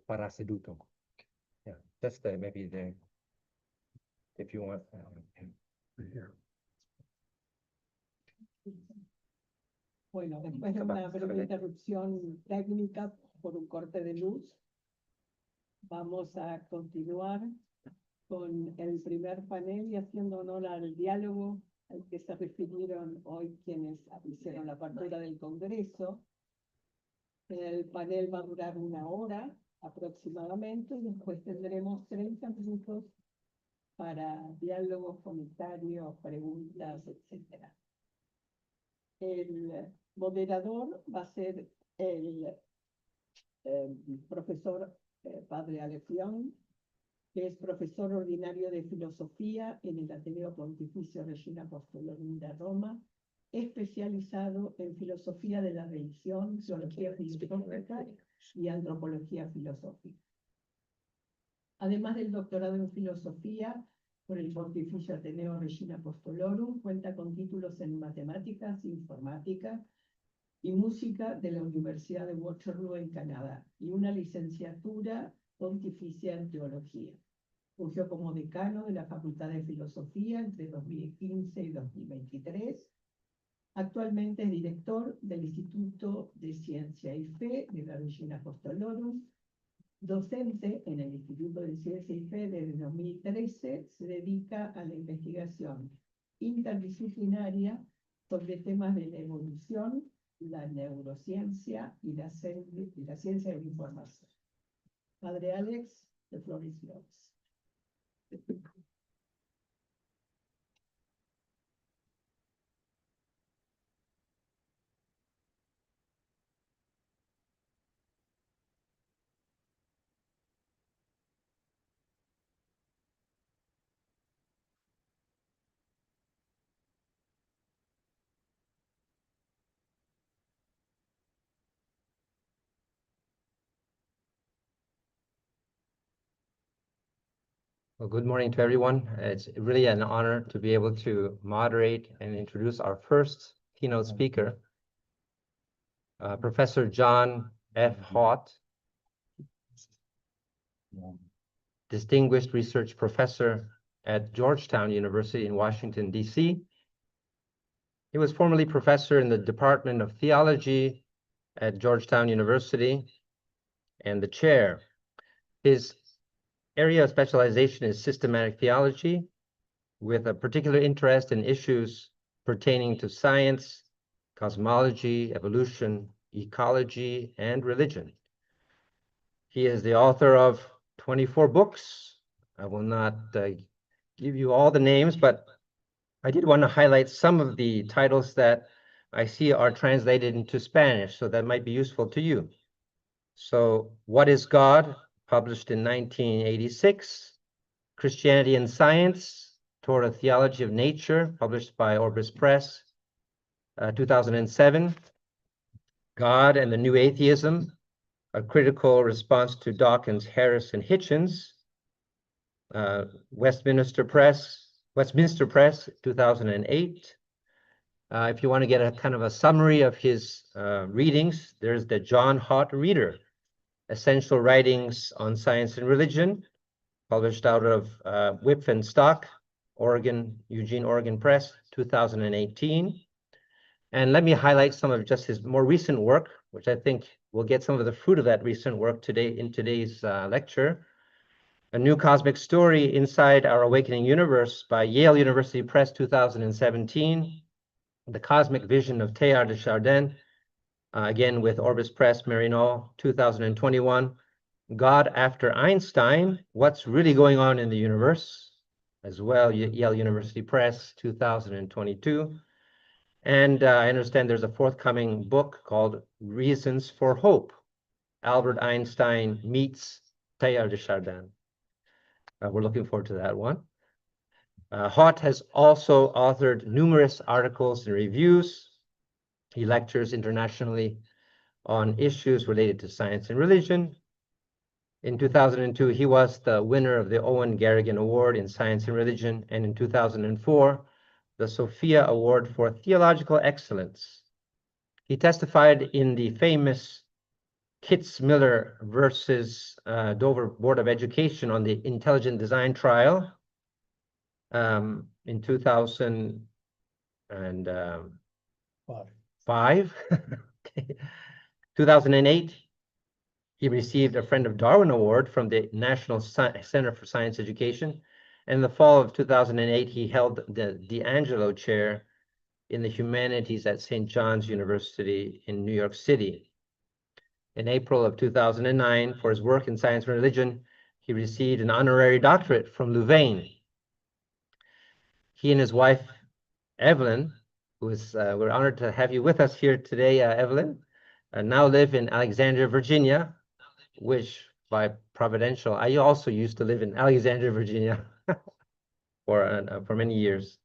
Para seduto. Yeah, that's maybe if you want. Here. Bueno, después de una breve interrupción técnica por un corte de luz, vamos a continuar con el primer panel y haciendo honor al diálogo al que se refirieron hoy quienes hicieron la apertura del Congreso. El panel va a durar 1 hora aproximadamente y después tendremos 30 minutos para diálogos, comentarios, preguntas, etc. El moderador va a ser el profesor Padre Alefión, que es profesor ordinario de filosofía en el Ateneo Pontificio Regina Apostolorum de Roma, especializado en filosofía de la religión, teología filosófica y antropología filosófica. Además del doctorado en filosofía por el Pontificio Ateneo Regina Apostolorum, cuenta con títulos en matemáticas, informática y música de la Universidad de Waterloo en Canadá y una licenciatura pontificia en teología. Fungió como decano de la Facultad de Filosofía entre 2015 y 2023. Actualmente es director del Instituto de Ciencia y Fe de la Regina Apostolorum. Docente en el Instituto de Ciencia y Fe desde 2013, se dedica a la investigación interdisciplinaria sobre temas de la evolución, la neurociencia y la ciencia de la información. Padre Alex, the floor is yours. Well, good morning to everyone. It's really an honor to be able to moderate and introduce our first keynote speaker, Professor John F. Haught, Distinguished Research Professor at Georgetown University in Washington, D.C. He was formerly professor in the Department of Theology at Georgetown University and the chair. His area of specialization is systematic theology, with a particular interest in issues pertaining to science, cosmology, evolution, ecology, and religion. He is the author of 24 books. I will not give you all the names, but I did want to highlight some of the titles that I see are translated into Spanish, so that might be useful to you. So, What is God? Published in 1986. Christianity and Science, toward a Theology of Nature, published by Orbis Press, 2007. God and the New Atheism, a critical response to Dawkins, Harris, and Hitchens, Westminster Press, 2008. If you want to get a kind of a summary of his readings, there's the John Haught Reader, Essential Writings on Science and Religion, published out of Whip and Stock, Eugene, Oregon Press, 2018. And let me highlight some of just his more recent work, which I think will get some of the fruit of that recent work today in today's lecture. A New Cosmic Story Inside Our Awakening Universe by Yale University Press, 2017. The Cosmic Vision of Teilhard de Chardin, again with Orbis Press, Maryknoll, 2021. God After Einstein, What's Really Going On in the Universe, as well, Yale University Press, 2022. And I understand there's a forthcoming book called Reasons for Hope, Albert Einstein Meets Teilhard de Chardin. We're looking forward to that one. Haught has also authored numerous articles and reviews. He lectures internationally on issues related to science and religion. In 2002, he was the winner of the Owen Garrigan Award in Science and Religion, and in 2004, the Sophia Award for Theological Excellence. He testified in the famous Kitzmiller versus Dover Board of Education on the intelligent design trial in 2005. Okay. 2008, he received a Friend of Darwin Award from the National Center for Science Education. And in the fall of 2008, he held the D'Angelo Chair in the Humanities at St. John's University in New York City. In April of 2009, for his work in science and religion, he received an honorary doctorate from Louvain. He and his wife, Evelyn, we're honored to have you with us here today, Evelyn, now live in Alexandria, Virginia, which by providential, I also used to live in Alexandria, Virginia for many years.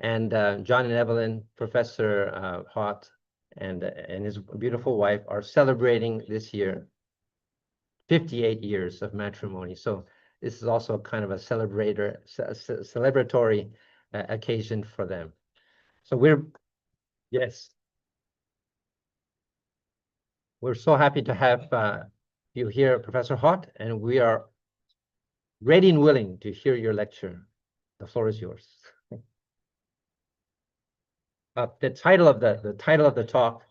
And John and Evelyn, Professor Hott, and his beautiful wife are celebrating this year 58 years of matrimony. So this is also kind of a celebratory occasion for them. So yes, we're so happy to have you here, Professor Hott, and we are ready and willing to hear your lecture. The floor is yours. The title of the talk: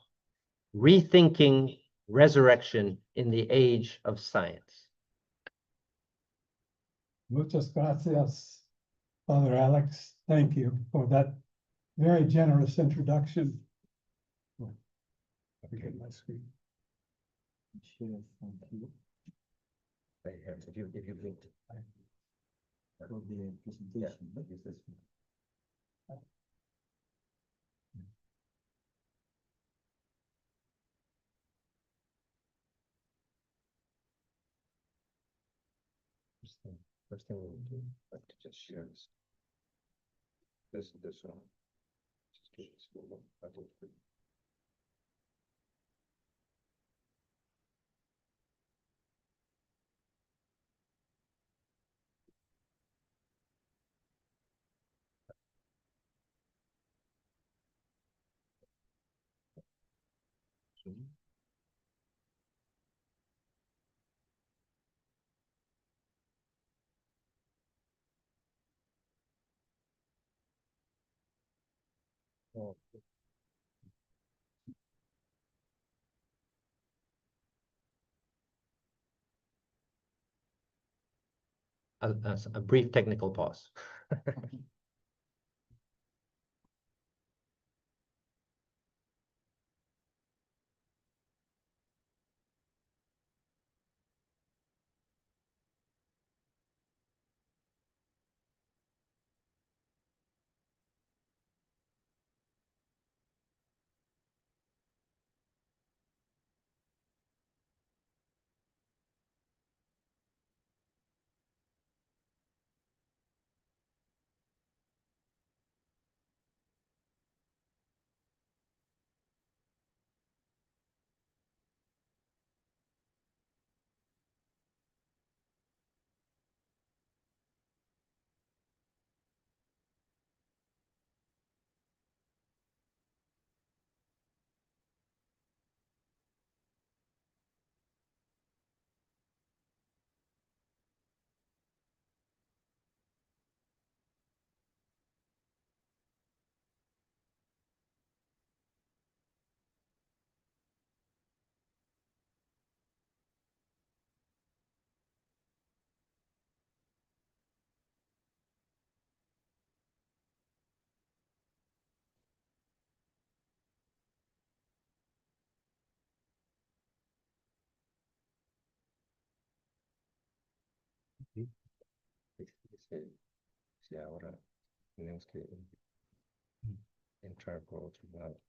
Rethinking Resurrection in the Age of Science. Muchas gracias, Father Alex. Thank you for that very generous introduction. Let me get my screen. If you blink, That will be a presentation. yeah, use this one. First thing we'll do, like to just share this one. Just give this one. I will put- Oh. A brief technical pause. Sí, ahora tenemos que entrar por otro lado.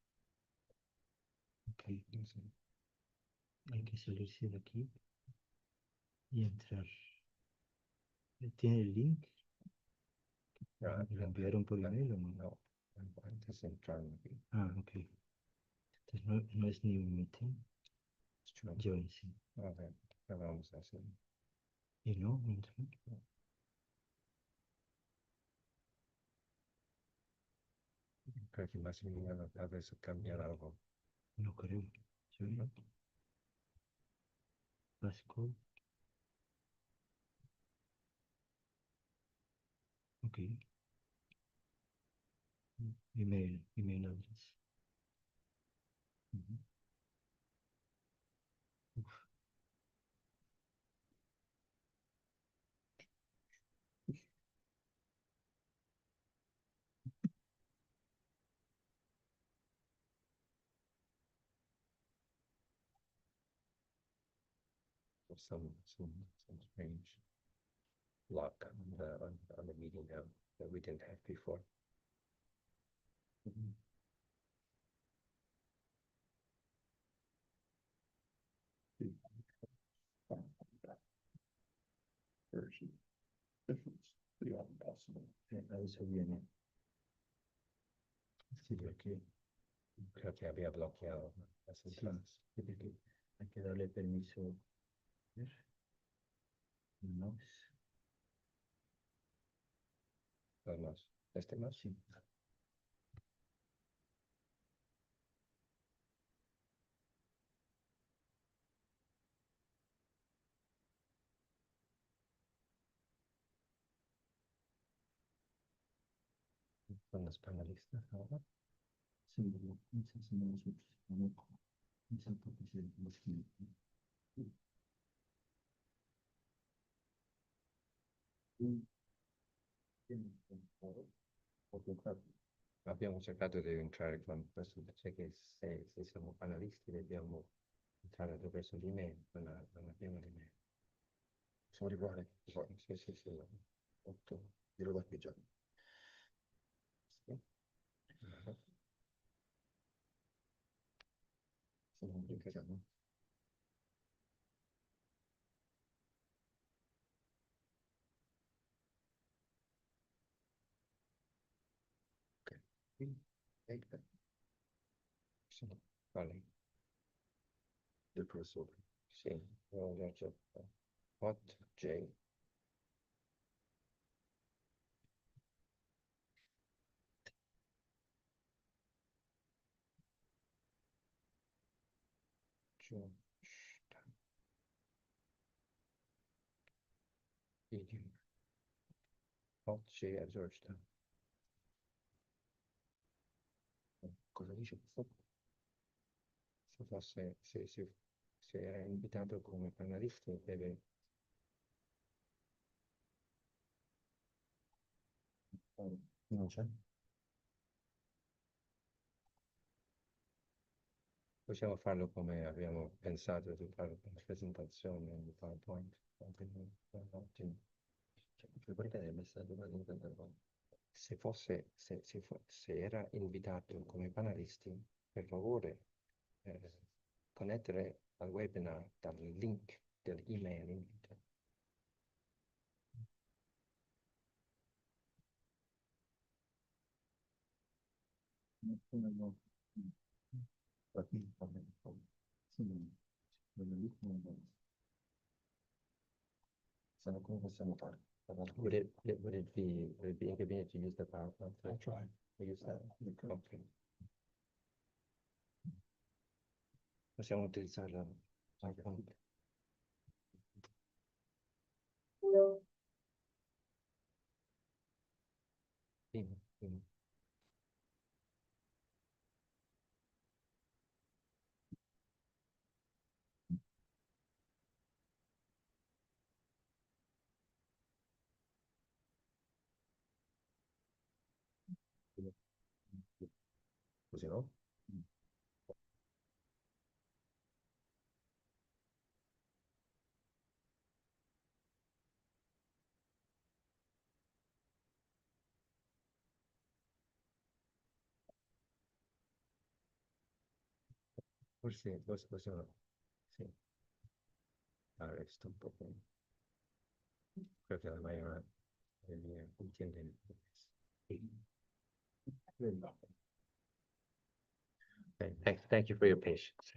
Ok, entonces hay que salirse de aquí y entrar. ¿Tiene el link? ¿Lo enviaron por email o no? No, antes de entrar aquí. Ah, ok. Entonces no es ni un meeting. Join, sí. A ver, ¿qué vamos a hacer? Y no, Creo que Maximiliano tal vez cambiar algo. no creo. ¿Sí? Básico. Ok. Email address. Ujú. Uf, Some strange lock on the meeting now that we didn't have before. ujú. Version. Difference, the possible. Aviso viene. Sí, Creo que había bloqueado las sí, entradas. sí, porque hay que darle permiso. A ver. El mouse. Los más. Este más. Sí. Son los panelistas ahora. Sí, esa somos nosotros. No, esa porque se los que. Abbiamo cercato di entrare con questo, cioè che se siamo panelisti dobbiamo entrare attraverso l'email, non abbiamo l'email. Siamo uguali. Sì, sì, sì. Ok, glielo do qui già. Sì. Sono un brincano. Ok, quindi, Sono quali? del professore. Sì, ho già cercato. Hot J. Georgetown. Idiom. Hot J a Georgetown. Cosa dice questo? Se fosse, se era invitato come panelista deve. Non c'è? Possiamo farlo come abbiamo pensato di fare una presentazione in PowerPoint. Ottimo. Cioè, puoi vedere il messaggio da interno. Se era invitato come panelisti, per favore, connettere al webinar dal link dell'email invito. No. Sì, quello lì non va. Come possiamo fare? Would it be inconvenient to use the PowerPoint? I'll try. We use that? You could. Okay. Possiamo utilizzare la PowerPoint. Sì, sì. Così, no? Forse possiamo. Sì. Sto un po'. Creo que la mayoría entienden. Okay, thank you for your patience.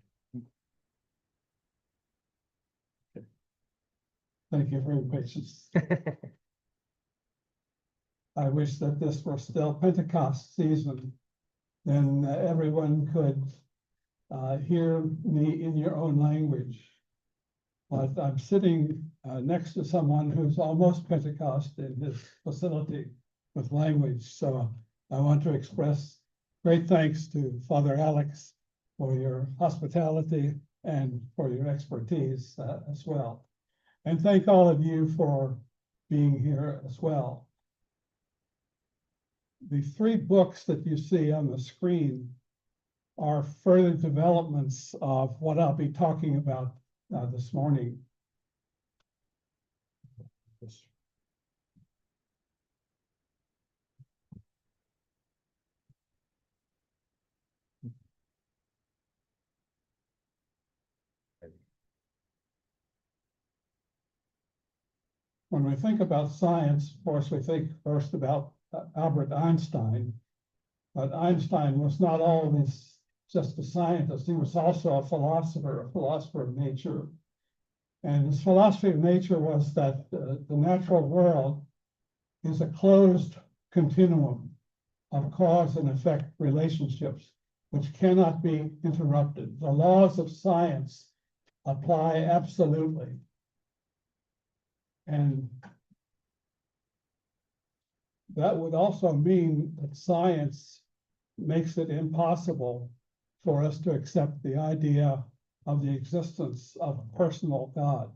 Thank you for your patience. I wish that this were still Pentecost season, then everyone could hear me in your own language. But I'm sitting next to someone who's almost Pentecost in his facility with language. So I want to express great thanks to Father Alex for your hospitality and for your expertise as well. And thank all of you for being here as well. The 3 books that you see on the screen are further developments of what I'll be talking about this morning. When we think about science, of course, we think first about Albert Einstein. But Einstein was not always just a scientist. He was also a philosopher of nature. And his philosophy of nature was that the natural world is a closed continuum of cause and effect relationships, which cannot be interrupted. The laws of science apply absolutely. And that would also mean that science makes it impossible for us to accept the idea of the existence of a personal God.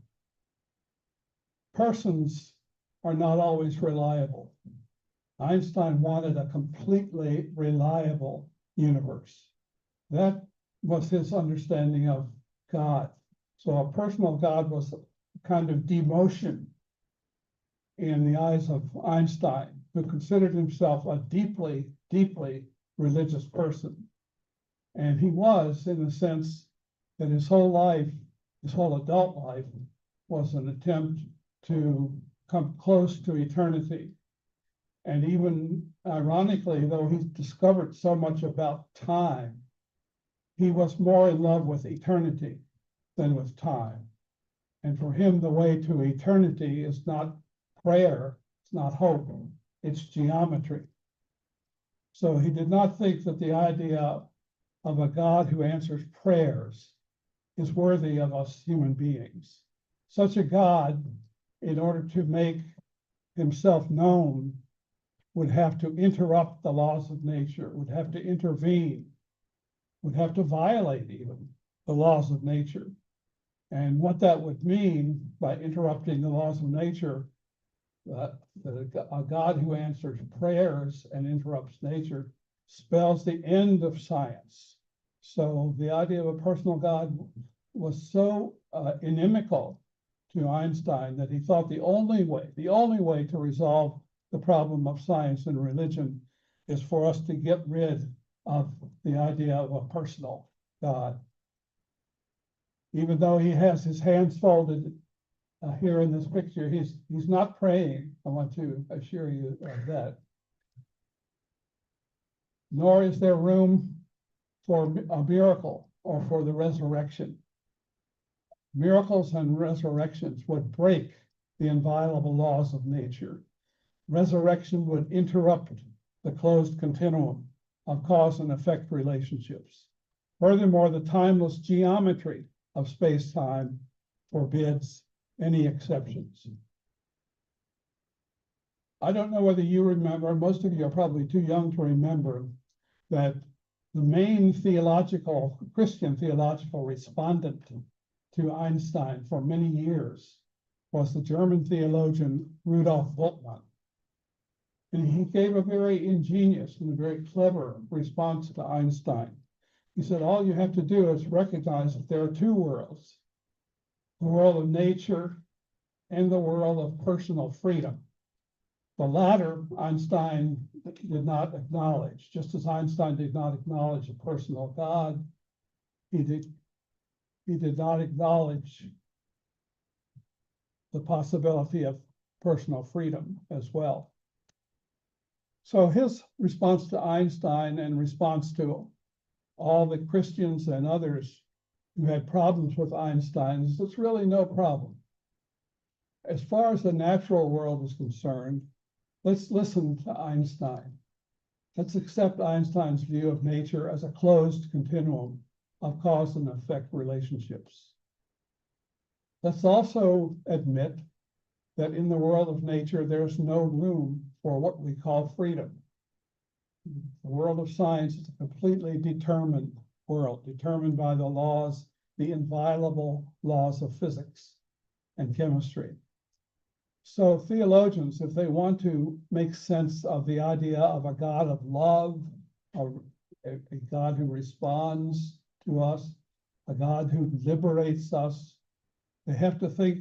Persons are not always reliable. Einstein wanted a completely reliable universe. That was his understanding of God. So a personal God was a kind of demotion in the eyes of Einstein, who considered himself a deeply, deeply religious person. And he was, in the sense that his whole life, his whole adult life, was an attempt to come close to eternity. And even ironically, though he discovered so much about time, he was more in love with eternity than with time. And for him, the way to eternity is not prayer, it's not hope, it's geometry. So he did not think that the idea of a God who answers prayers is worthy of us human beings. Such a God, in order to make himself known, would have to interrupt the laws of nature, would have to intervene, would have to violate even the laws of nature. And what that would mean by interrupting the laws of nature, a God who answers prayers and interrupts nature, spells the end of science. So the idea of a personal God was so inimical to Einstein that he thought the only way to resolve the problem of science and religion is for us to get rid of the idea of a personal God. Even though he has his hands folded here in this picture, he's not praying. I want to assure you of that. Nor is there room for a miracle or for the resurrection. Miracles and resurrections would break the inviolable laws of nature. Resurrection would interrupt the closed continuum of cause and effect relationships. Furthermore, the timeless geometry of space-time forbids any exceptions. I don't know whether you remember, most of you are probably too young to remember, that the main Christian theological respondent to Einstein for many years was the German theologian Rudolf Bultmann. And he gave a very ingenious and a very clever response to Einstein. He said, all you have to do is recognize that there are two worlds, the world of nature and the world of personal freedom. The latter, Einstein did not acknowledge. Just as Einstein did not acknowledge a personal God, he did not acknowledge the possibility of personal freedom as well. So his response to Einstein and response to all the Christians and others who had problems with Einstein is it's really no problem. as far as the natural world is concerned, let's listen to Einstein. Let's accept Einstein's view of nature as a closed continuum of cause and effect relationships. Let's also admit that in the world of nature, there's no room for what we call freedom. The world of science is a completely determined world, determined by the laws, the inviolable laws of physics and chemistry. So theologians, if they want to make sense of the idea of a God of love, a God who responds to us, a God who liberates us, they have to think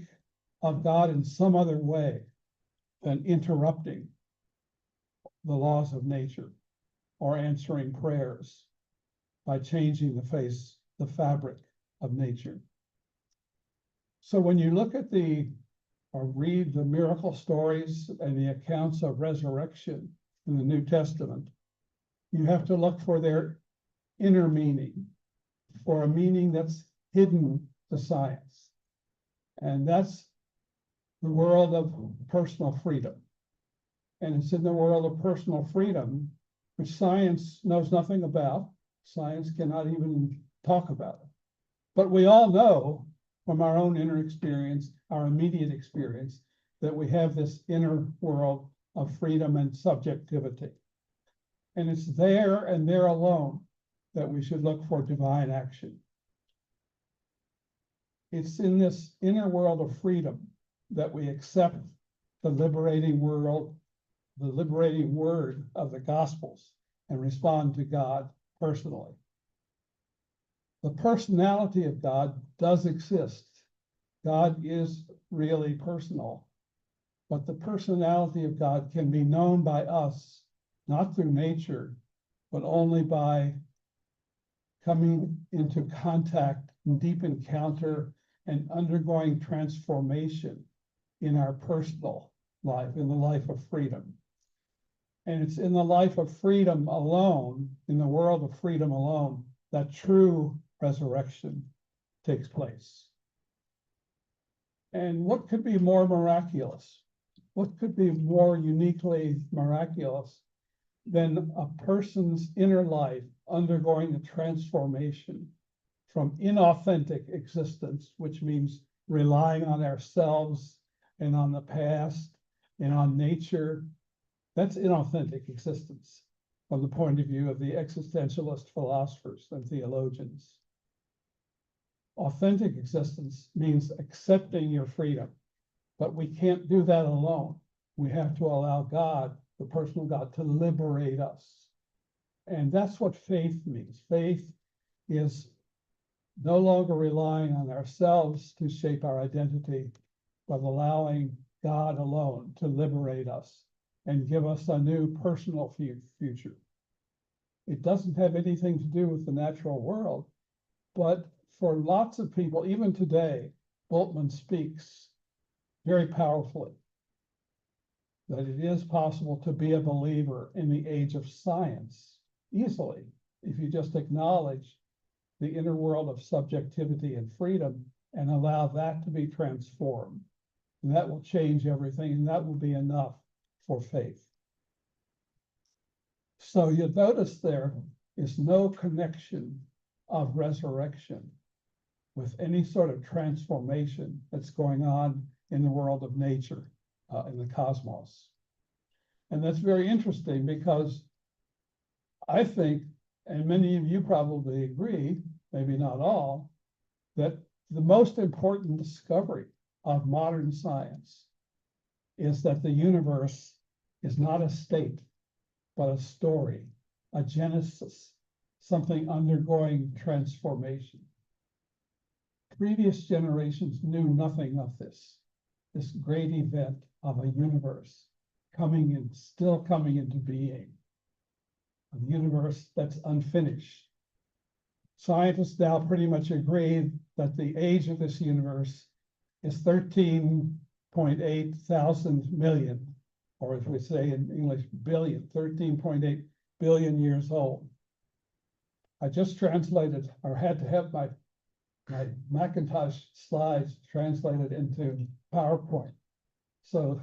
of God in some other way than interrupting the laws of nature or answering prayers by changing the fabric of nature. So when you look at or read the miracle stories and the accounts of resurrection in the New Testament, you have to look for their inner meaning, for a meaning that's hidden to science. And that's the world of personal freedom. And it's in the world of personal freedom, which science knows nothing about. Science cannot even talk about it. But we all know from our own inner experience, our immediate experience, that we have this inner world of freedom and subjectivity. And it's there and there alone that we should look for divine action. It's in this inner world of freedom that we accept the liberating world, the liberating word of the Gospels, and respond to God personally. The personality of God does exist. God is really personal, but the personality of God can be known by us, not through nature, but only by coming into contact, deep encounter, and undergoing transformation in our personal life, in the life of freedom. And it's in the life of freedom alone, in the world of freedom alone, that true resurrection takes place. And what could be more miraculous? What could be more uniquely miraculous than a person's inner life undergoing a transformation from inauthentic existence, which means relying on ourselves and on the past and on nature? That's inauthentic existence from the point of view of the existentialist philosophers and theologians. Authentic existence means accepting your freedom, but we can't do that alone. We have to allow God, the personal God, to liberate us. And that's what faith means. Faith is no longer relying on ourselves to shape our identity, but allowing God alone to liberate us and give us a new personal future. It doesn't have anything to do with the natural world, but for lots of people, even today, Bultmann speaks very powerfully that it is possible to be a believer in the age of science easily, if you just acknowledge the inner world of subjectivity and freedom and allow that to be transformed. And that will change everything, and that will be enough for faith. So you notice there is no connection of resurrection with any sort of transformation that's going on in the world of nature, in the cosmos. And that's very interesting because I think, and many of you probably agree, maybe not all, that the most important discovery of modern science is that the universe is not a state, but a story, a genesis, something undergoing transformation. Previous generations knew nothing of this great event of a universe still coming into being, a universe that's unfinished. Scientists now pretty much agree that the age of this universe is 13.8 thousand million, or as we say in English, billion, 13.8 billion years old. I just translated, or had to have my Macintosh slides translated into PowerPoint. So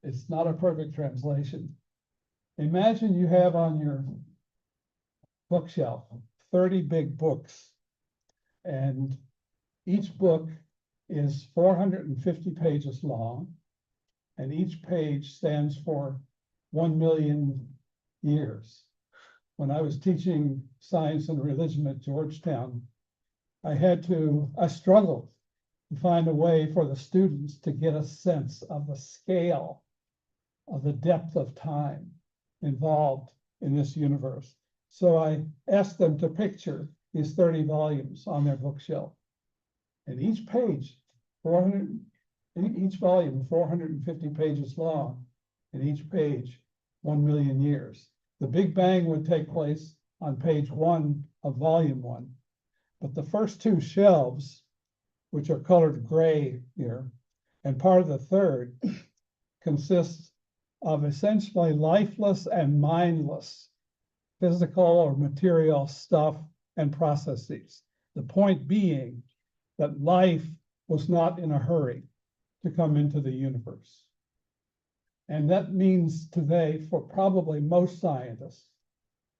it's not a perfect translation. Imagine you have on your bookshelf 30 big books, and each book is 450 pages long, and each page stands for 1 million years. When I was teaching science and religion at Georgetown, I struggled to find a way for the students to get a sense of the scale of the depth of time involved in this universe. So I asked them to picture these 30 volumes on their bookshelf. And each page, each volume 450 pages long, and each page 1 million years. The Big Bang would take place on page 1 of volume 1. But the first 2 shelves, which are colored gray here, and part of the third, consists of essentially lifeless and mindless physical or material stuff and processes. The point being that life was not in a hurry to come into the universe. And that means today, for probably most scientists,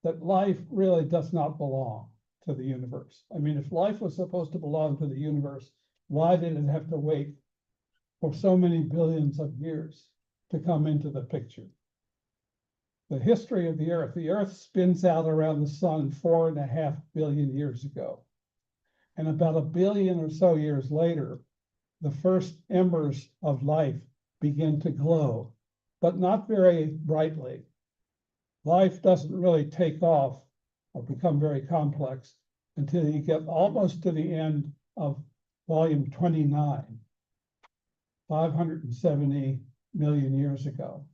that life really does not belong to the universe. I mean, if life was supposed to belong to the universe, why did it have to wait for so many billions of years to come into the picture? The history of the Earth spins out around the sun 4.5 billion years ago. And about 1 billion or so years later, the first embers of life begin to glow, but not very brightly. Life doesn't really take off or become very complex until you get almost to the end of volume 29, 570 million years ago.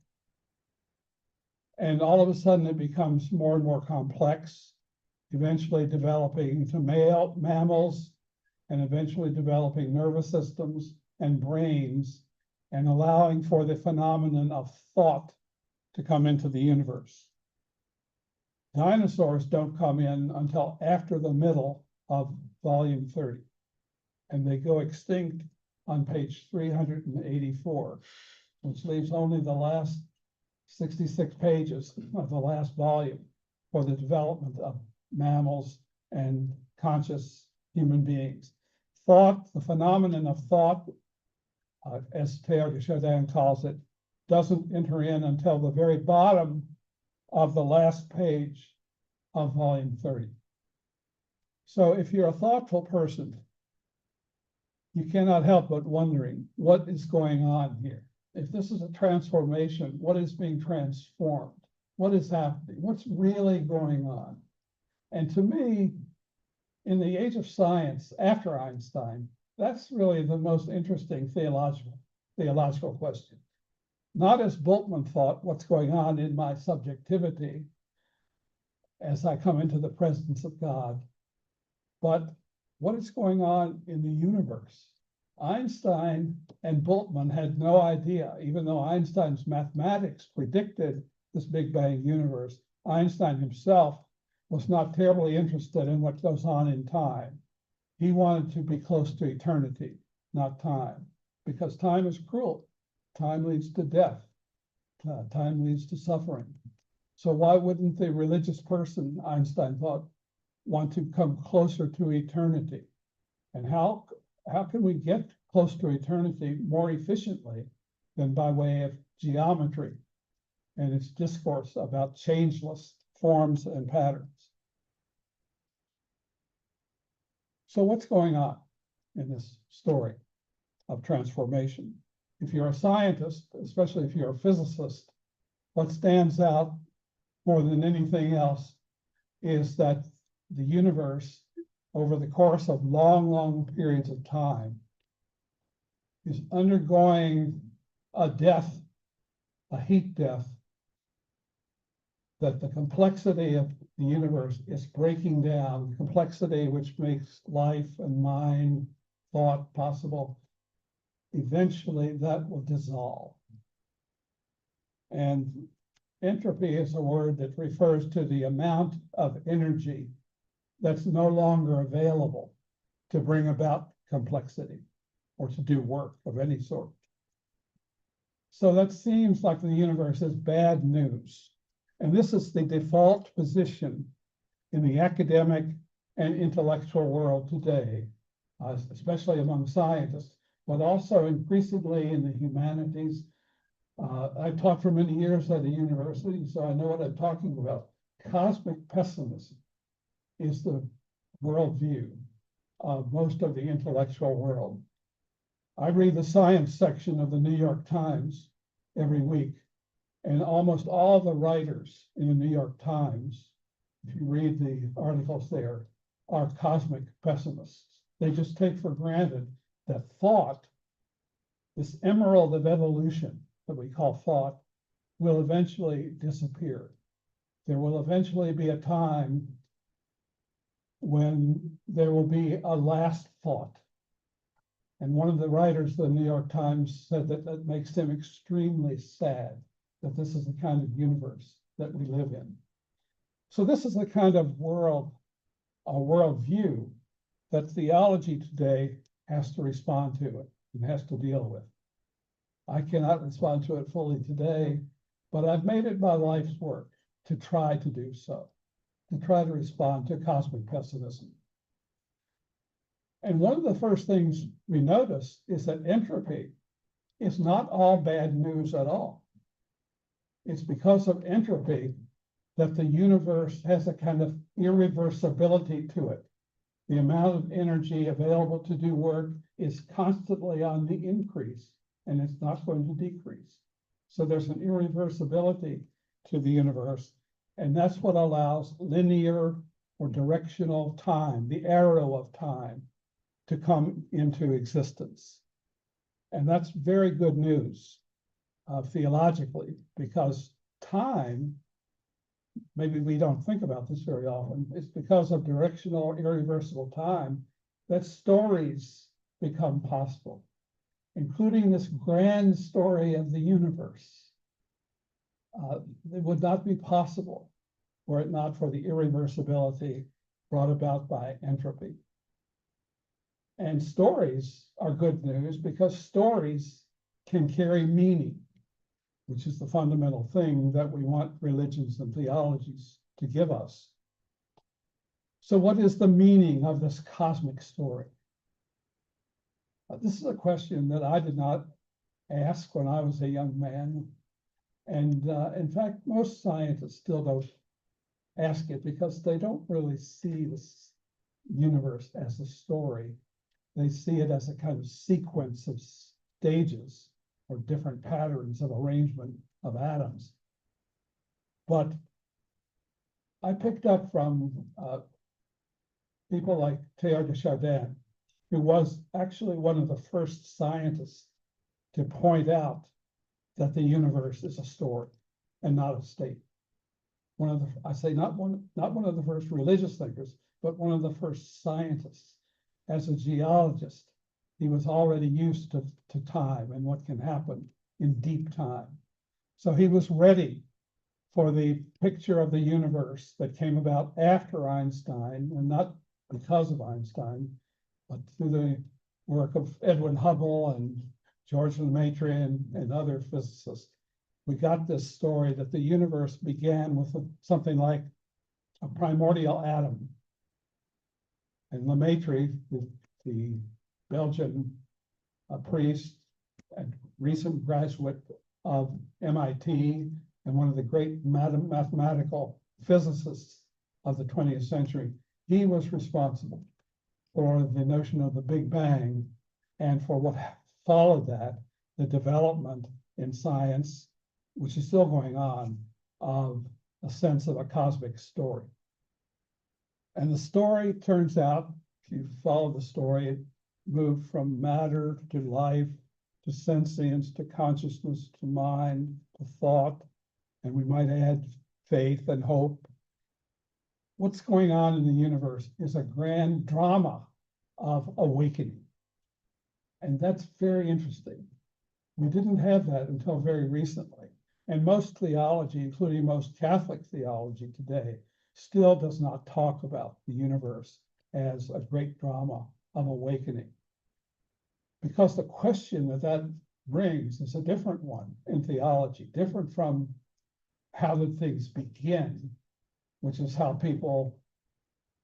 And all of a sudden it becomes more and more complex, eventually developing into mammals, and eventually developing nervous systems and brains, and allowing for the phenomenon of thought to come into the universe. Dinosaurs don't come in until after the middle of volume 30, and they go extinct on page 384, which leaves only the last 66 pages of the last volume for the development of mammals and conscious human beings. Thought, the phenomenon of thought, as Teilhard de Chardin calls it, doesn't enter in until the very bottom of the last page of volume 30. So if you're a thoughtful person, you cannot help but wondering what is going on here. If this is a transformation, what is being transformed? What is happening? What's really going on? And to me, in the age of science, after Einstein, that's really the most interesting theological question. Not as Bultmann thought, what's going on in my subjectivity as I come into the presence of God, but what is going on in the universe. Einstein and Bultmann had no idea, even though Einstein's mathematics predicted this Big Bang universe. Einstein himself was not terribly interested in what goes on in time. He wanted to be close to eternity, not time, because time is cruel. Time leads to death. Time leads to suffering. So why wouldn't the religious person, Einstein thought, want to come closer to eternity? And how can we get close to eternity more efficiently than by way of geometry and its discourse about changeless forms and patterns? So what's going on in this story of transformation? If you're a scientist, especially if you're a physicist, what stands out more than anything else is that the universe, over the course of long, long periods of time, is undergoing a death, a heat death, that the complexity of the universe is breaking down, complexity which makes life and mind, thought possible. Eventually that will dissolve. And entropy is a word that refers to the amount of energy that's no longer available to bring about complexity or to do work of any sort. So that seems like the universe is bad news. And this is the default position in the academic and intellectual world today, especially among scientists, but also increasingly in the humanities. I've taught for many years at a university, so I know what I'm talking about. Cosmic pessimism is the worldview of most of the intellectual world. I read the science section of the New York Times every week, and almost all the writers in the New York Times, if you read the articles there, are cosmic pessimists. They just take for granted that thought, this emerald of evolution that we call thought, will eventually disappear. There will eventually be a time when there will be a last thought. And one of the writers of the New York Times said that that makes him extremely sad, that this is the kind of universe that we live in. So this is the kind of worldview that theology today has to respond to it and has to deal with. I cannot respond to it fully today, but I've made it my life's work to try to do so, to try to respond to cosmic pessimism. And one of the first things we notice is that entropy is not all bad news at all. It's because of entropy that the universe has a kind of irreversibility to it. The amount of energy available to do work is constantly on the increase, and it's not going to decrease. So there's an irreversibility to the universe, and that's what allows linear or directional time, the arrow of time, to come into existence. And that's very good news theologically, because time, maybe we don't think about this very often, it's because of directional or irreversible time that stories become possible, including this grand story of the universe. It would not be possible were it not for the irreversibility brought about by entropy. And stories are good news because stories can carry meaning, which is the fundamental thing that we want religions and theologies to give us. So what is the meaning of this cosmic story? This is a question that I did not ask when I was a young man. And in fact, most scientists still don't ask it because they don't really see this universe as a story. They see it as a kind of sequence of stages or different patterns of arrangement of atoms. But I picked up from people like Teilhard de Chardin, who was actually one of the first scientists to point out that the universe is a story and not a state. One of the, I say not one of the first religious thinkers, but one of the first scientists. As a geologist, he was already used to time and what can happen in deep time. So he was ready for the picture of the universe that came about after Einstein, and not because of Einstein, but through the work of Edwin Hubble and George Lemaitre and other physicists. We got this story that the universe began with something like a primordial atom. And Lemaitre, the Belgian priest and recent graduate of MIT and one of the great mathematical physicists of the 20th century, he was responsible for the notion of the Big Bang and for what followed that, the development in science, which is still going on, of a sense of a cosmic story. And the story turns out, if you follow the story, it moved from matter to life, to sentience, to consciousness, to mind, to thought, and we might add faith and hope. What's going on in the universe is a grand drama of awakening. And that's very interesting. We didn't have that until very recently. And most theology, including most Catholic theology today, still does not talk about the universe as a great drama of awakening. Because the question that brings is a different one in theology, different from how did things begin, which is how people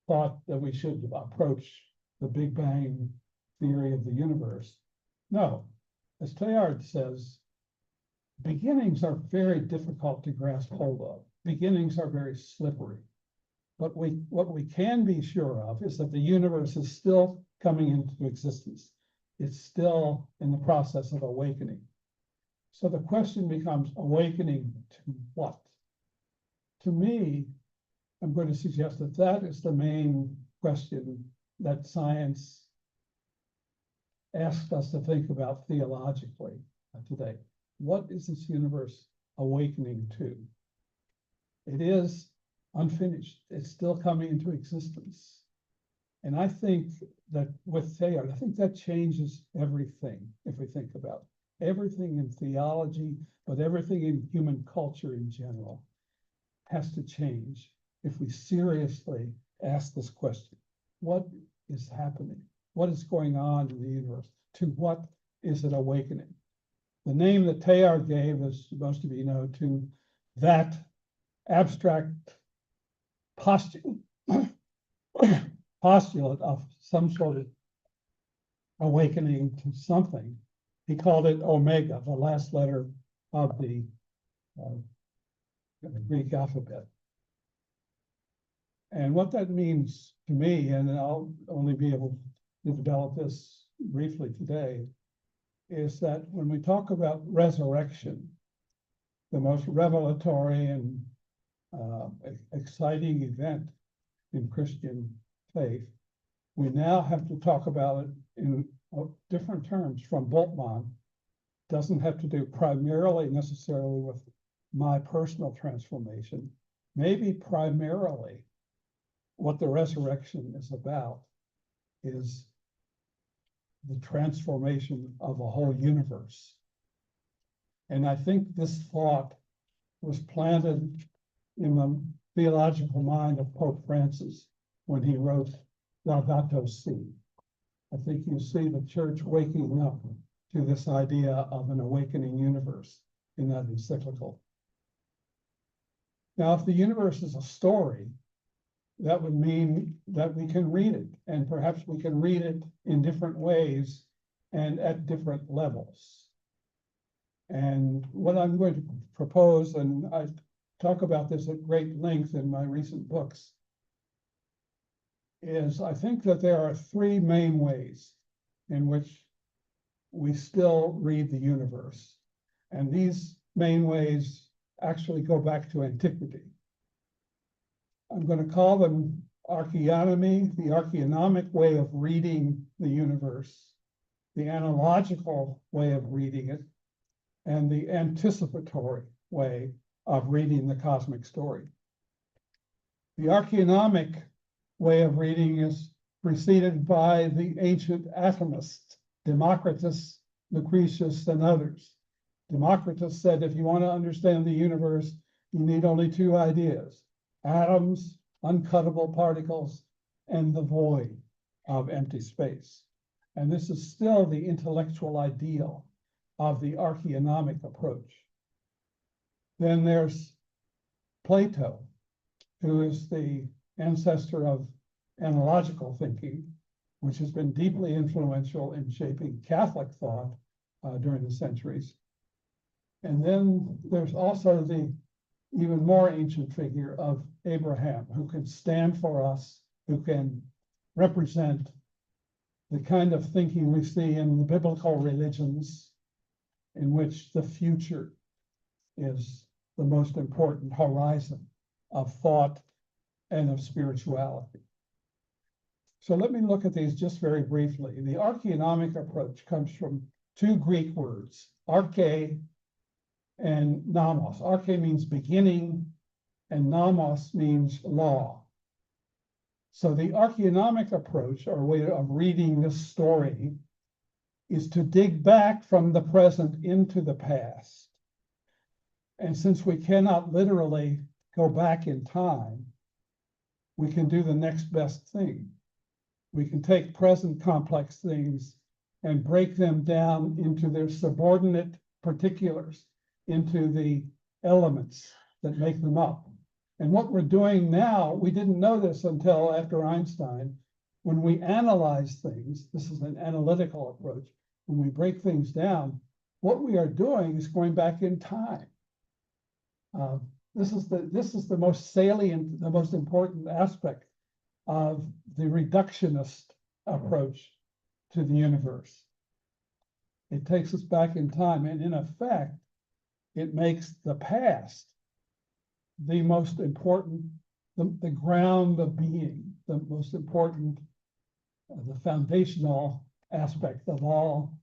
thought that we should approach the Big Bang theory of the universe. No, as Teilhard says, beginnings are very difficult to grasp hold of. Beginnings are very slippery. But what we can be sure of is that the universe is still coming into existence. It's still in the process of awakening. So the question becomes, awakening to what? To me, I'm going to suggest that that is the main question that science asks us to think about theologically today. What is this universe awakening to? It is unfinished. It's still coming into existence. And I think that with Teilhard, I think that changes everything, if we think about everything in theology, but everything in human culture in general has to change if we seriously ask this question. What is happening? What is going on in the universe? To what is it awakening? The name that Teilhard gave, as most of you know, to that abstract postulate of some sort of awakening to something. He called it Omega, the last letter of the Greek alphabet. And what that means to me, and I'll only be able to develop this briefly today, is that when we talk about resurrection, the most revelatory and exciting event in Christian faith, we now have to talk about it in different terms from Bultmann. Doesn't have to do primarily necessarily with my personal transformation, maybe primarily what the resurrection is about is the transformation of a whole universe. And I think this thought was planted in the theological mind of Pope Francis when he wrote Laudato Si. I think you see the church waking up to this idea of an awakening universe in that encyclical. Now, if the universe is a story, that would mean that we can read it, and perhaps we can read it in different ways and at different levels. And what I'm going to propose, and I talk about this at great length in my recent books, is I think that there are three main ways in which we still read the universe. And these main ways actually go back to antiquity. I'm going to call them archaeonomy, the archaeonomic way of reading the universe, the analogical way of reading it, and the anticipatory way of reading the cosmic story. The archaeonomic way of reading is preceded by the ancient atomists, Democritus, Lucretius, and others. Democritus said, if you want to understand the universe, you need only two ideas: atoms, uncuttable particles, and the void of empty space. And this is still the intellectual ideal of the archaeonomic approach. Then there's Plato, who is the ancestor of analogical thinking, which has been deeply influential in shaping Catholic thought during the centuries. And then there's also the even more ancient figure of Abraham, who can stand for us, who can represent the kind of thinking we see in the biblical religions, in which the future is the most important horizon of thought and of spirituality. So let me look at these just very briefly. The archaeonomic approach comes from two Greek words, arche and nomos. Arche means beginning, and nomos means law. So the archaeonomic approach, or way of reading this story, is to dig back from the present into the past. And since we cannot literally go back in time, we can do the next best thing. We can take present complex things and break them down into their subordinate particulars, into the elements that make them up. And what we're doing now, we didn't know this until after Einstein, when we analyze things, this is an analytical approach, when we break things down, what we are doing is going back in time. This is the most salient, the most important aspect of the reductionist approach to the universe. It takes us back in time, and in effect, it makes the past the most important, the ground of being, the most important, the foundational aspect of all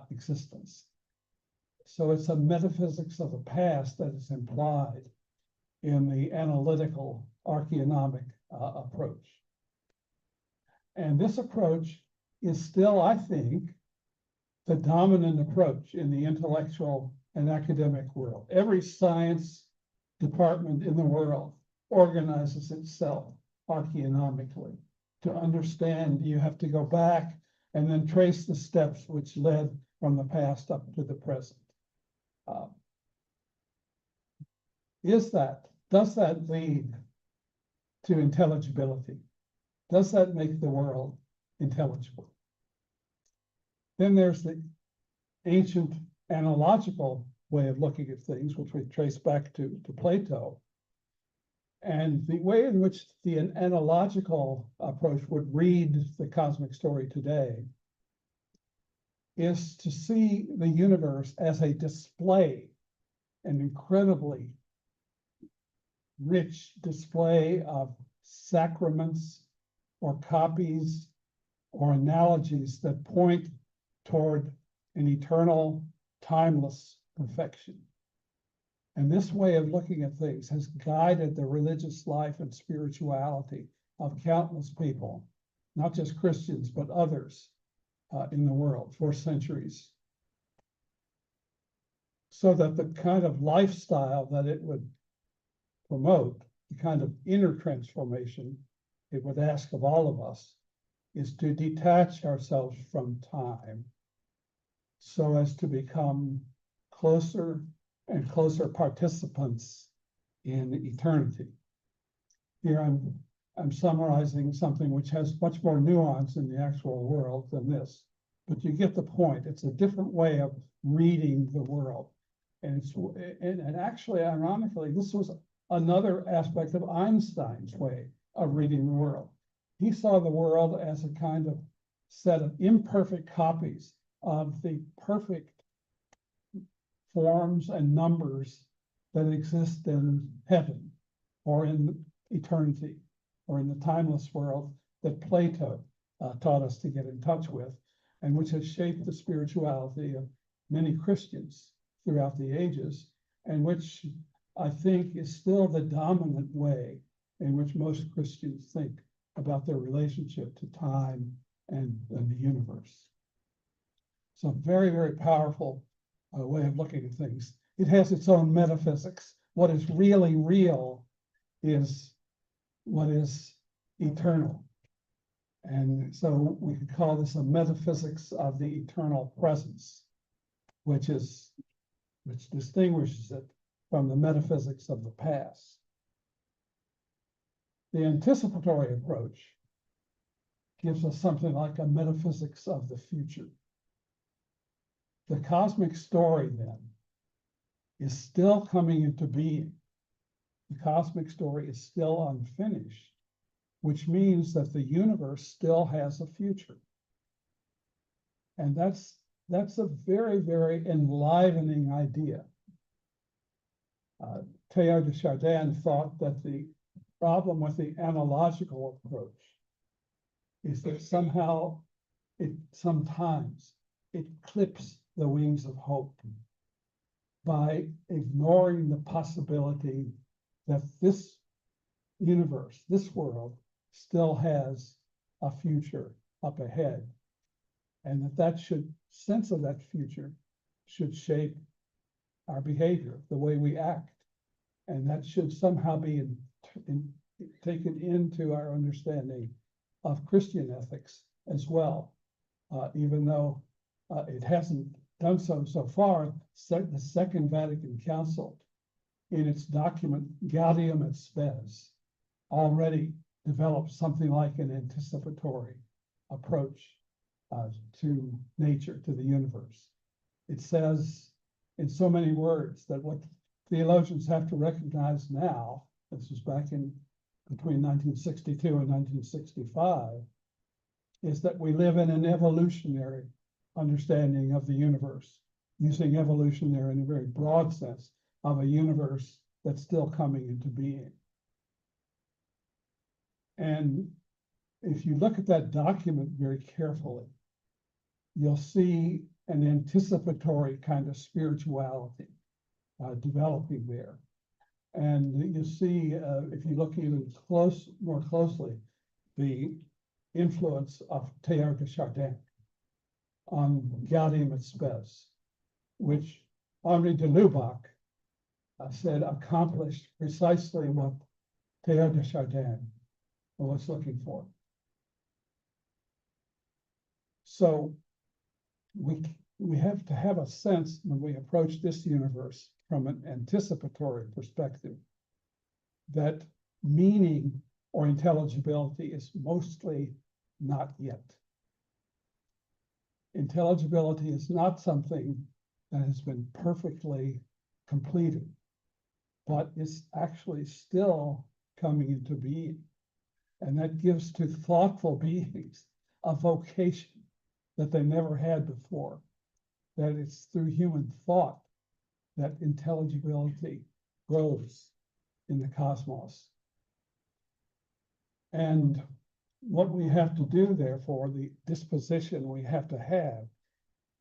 existence. So it's a metaphysics of the past that is implied in the analytical archaeonomic approach. And this approach is still, I think, the dominant approach in the intellectual and academic world. Every science department in the world organizes itself archaeonomically. To understand, you have to go back and then trace the steps which led from the past up to the present. Does that lead to intelligibility? Does that make the world intelligible? Then there's the ancient analogical way of looking at things, which we trace back to Plato. And the way in which the analogical approach would read the cosmic story today is to see the universe as a display, an incredibly rich display of sacraments or copies or analogies that point toward an eternal, timeless perfection. And this way of looking at things has guided the religious life and spirituality of countless people, not just Christians, but others in the world for centuries. So that the kind of lifestyle that it would promote, the kind of inner transformation it would ask of all of us, is to detach ourselves from time so as to become closer and closer participants in eternity. Here I'm summarizing something which has much more nuance in the actual world than this, but you get the point. It's a different way of reading the world. And actually, ironically, this was another aspect of Einstein's way of reading the world. He saw the world as a kind of set of imperfect copies of the perfect forms and numbers that exist in heaven or in eternity or in the timeless world that Plato taught us to get in touch with, and which has shaped the spirituality of many Christians throughout the ages, and which I think is still the dominant way in which most Christians think about their relationship to time and the universe. So very, very powerful way of looking at things. It has its own metaphysics. What is really real is what is eternal. And so we could call this a metaphysics of the eternal presence, which distinguishes it from the metaphysics of the past. The anticipatory approach gives us something like a metaphysics of the future. The cosmic story, then, is still coming into being. The cosmic story is still unfinished, which means that the universe still has a future. And that's a very, very enlivening idea. Teilhard de Chardin thought that the problem with the analogical approach is that sometimes it clips the wings of hope by ignoring the possibility that this universe, this world, still has a future up ahead, and that sense of that future should shape our behavior, the way we act, and that should somehow be taken into our understanding of Christian ethics as well, even though It hasn't done so far. The Second Vatican Council, in its document Gaudium et Spes, already developed something like an anticipatory approach to nature, to the universe. It says in so many words that what theologians have to recognize now, this was back in between 1962 and 1965, is that we live in an evolutionary understanding of the universe, using evolution there in a very broad sense of a universe that's still coming into being. And if you look at that document very carefully, you'll see an anticipatory kind of spirituality developing there. And you see, if you look even more closely, the influence of Teilhard de Chardin on Gaudium et Spes, which Henri de Lubac said accomplished precisely what Teilhard de Chardin was looking for. So we have to have a sense when we approach this universe from an anticipatory perspective that meaning or intelligibility is mostly not yet. Intelligibility is not something that has been perfectly completed, but it's actually still coming into being. And that gives to thoughtful beings a vocation that they never had before, that it's through human thought that intelligibility grows in the cosmos. And what we have to do, therefore, the disposition we have to have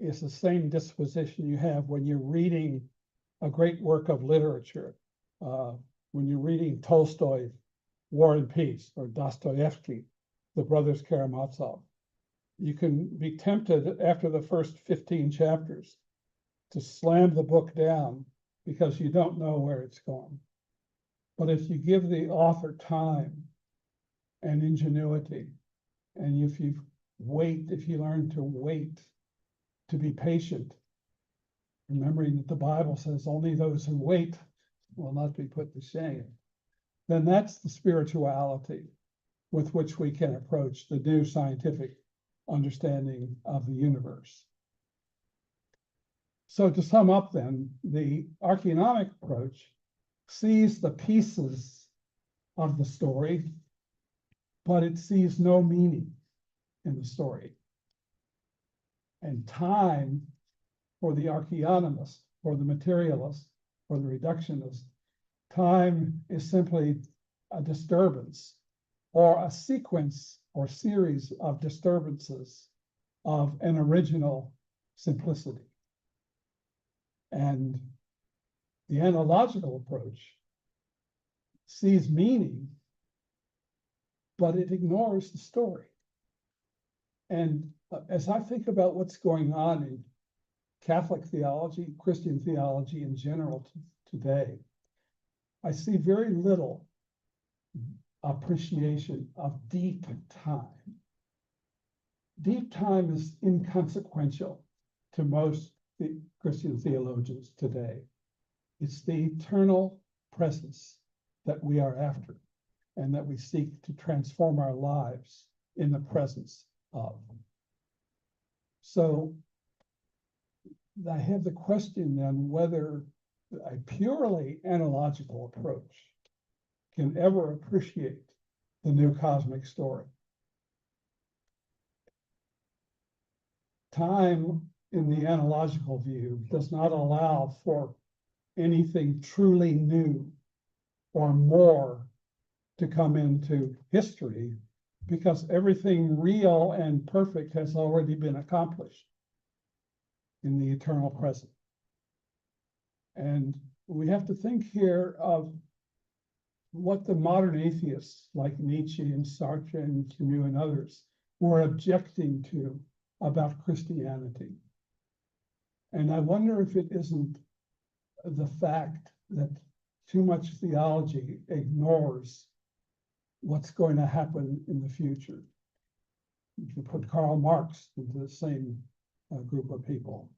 is the same disposition you have when you're reading a great work of literature, when you're reading Tolstoy, War and Peace, or Dostoevsky, The Brothers Karamazov. You can be tempted after the first 15 chapters to slam the book down because you don't know where it's going. But if you give the author time and ingenuity, and if you learn to wait, to be patient, remembering that the Bible says only those who wait will not be put to shame, then that's the spirituality with which we can approach the new scientific understanding of the universe. So to sum up then, the archaeonomic approach sees the pieces of the story, but it sees no meaning in the story. And time for the archaeonomist, for the materialist, for the reductionist, time is simply a disturbance or a sequence or series of disturbances of an original simplicity. And the analogical approach sees meaning, but it ignores the story. And as I think about what's going on in Catholic theology, Christian theology in general today, I see very little appreciation of deep time. Deep time is inconsequential to most Christian theologians today. It's the eternal presence that we are after and that we seek to transform our lives in the presence of. So I have the question then whether a purely analogical approach can ever appreciate the new cosmic story. Time in the analogical view does not allow for anything truly new or more to come into history because everything real and perfect has already been accomplished in the eternal present. And we have to think here of what the modern atheists like Nietzsche and Sartre and Camus and others were objecting to about Christianity. And I wonder if it isn't the fact that too much theology ignores what's going to happen in the future. You can put Karl Marx into the same group of people.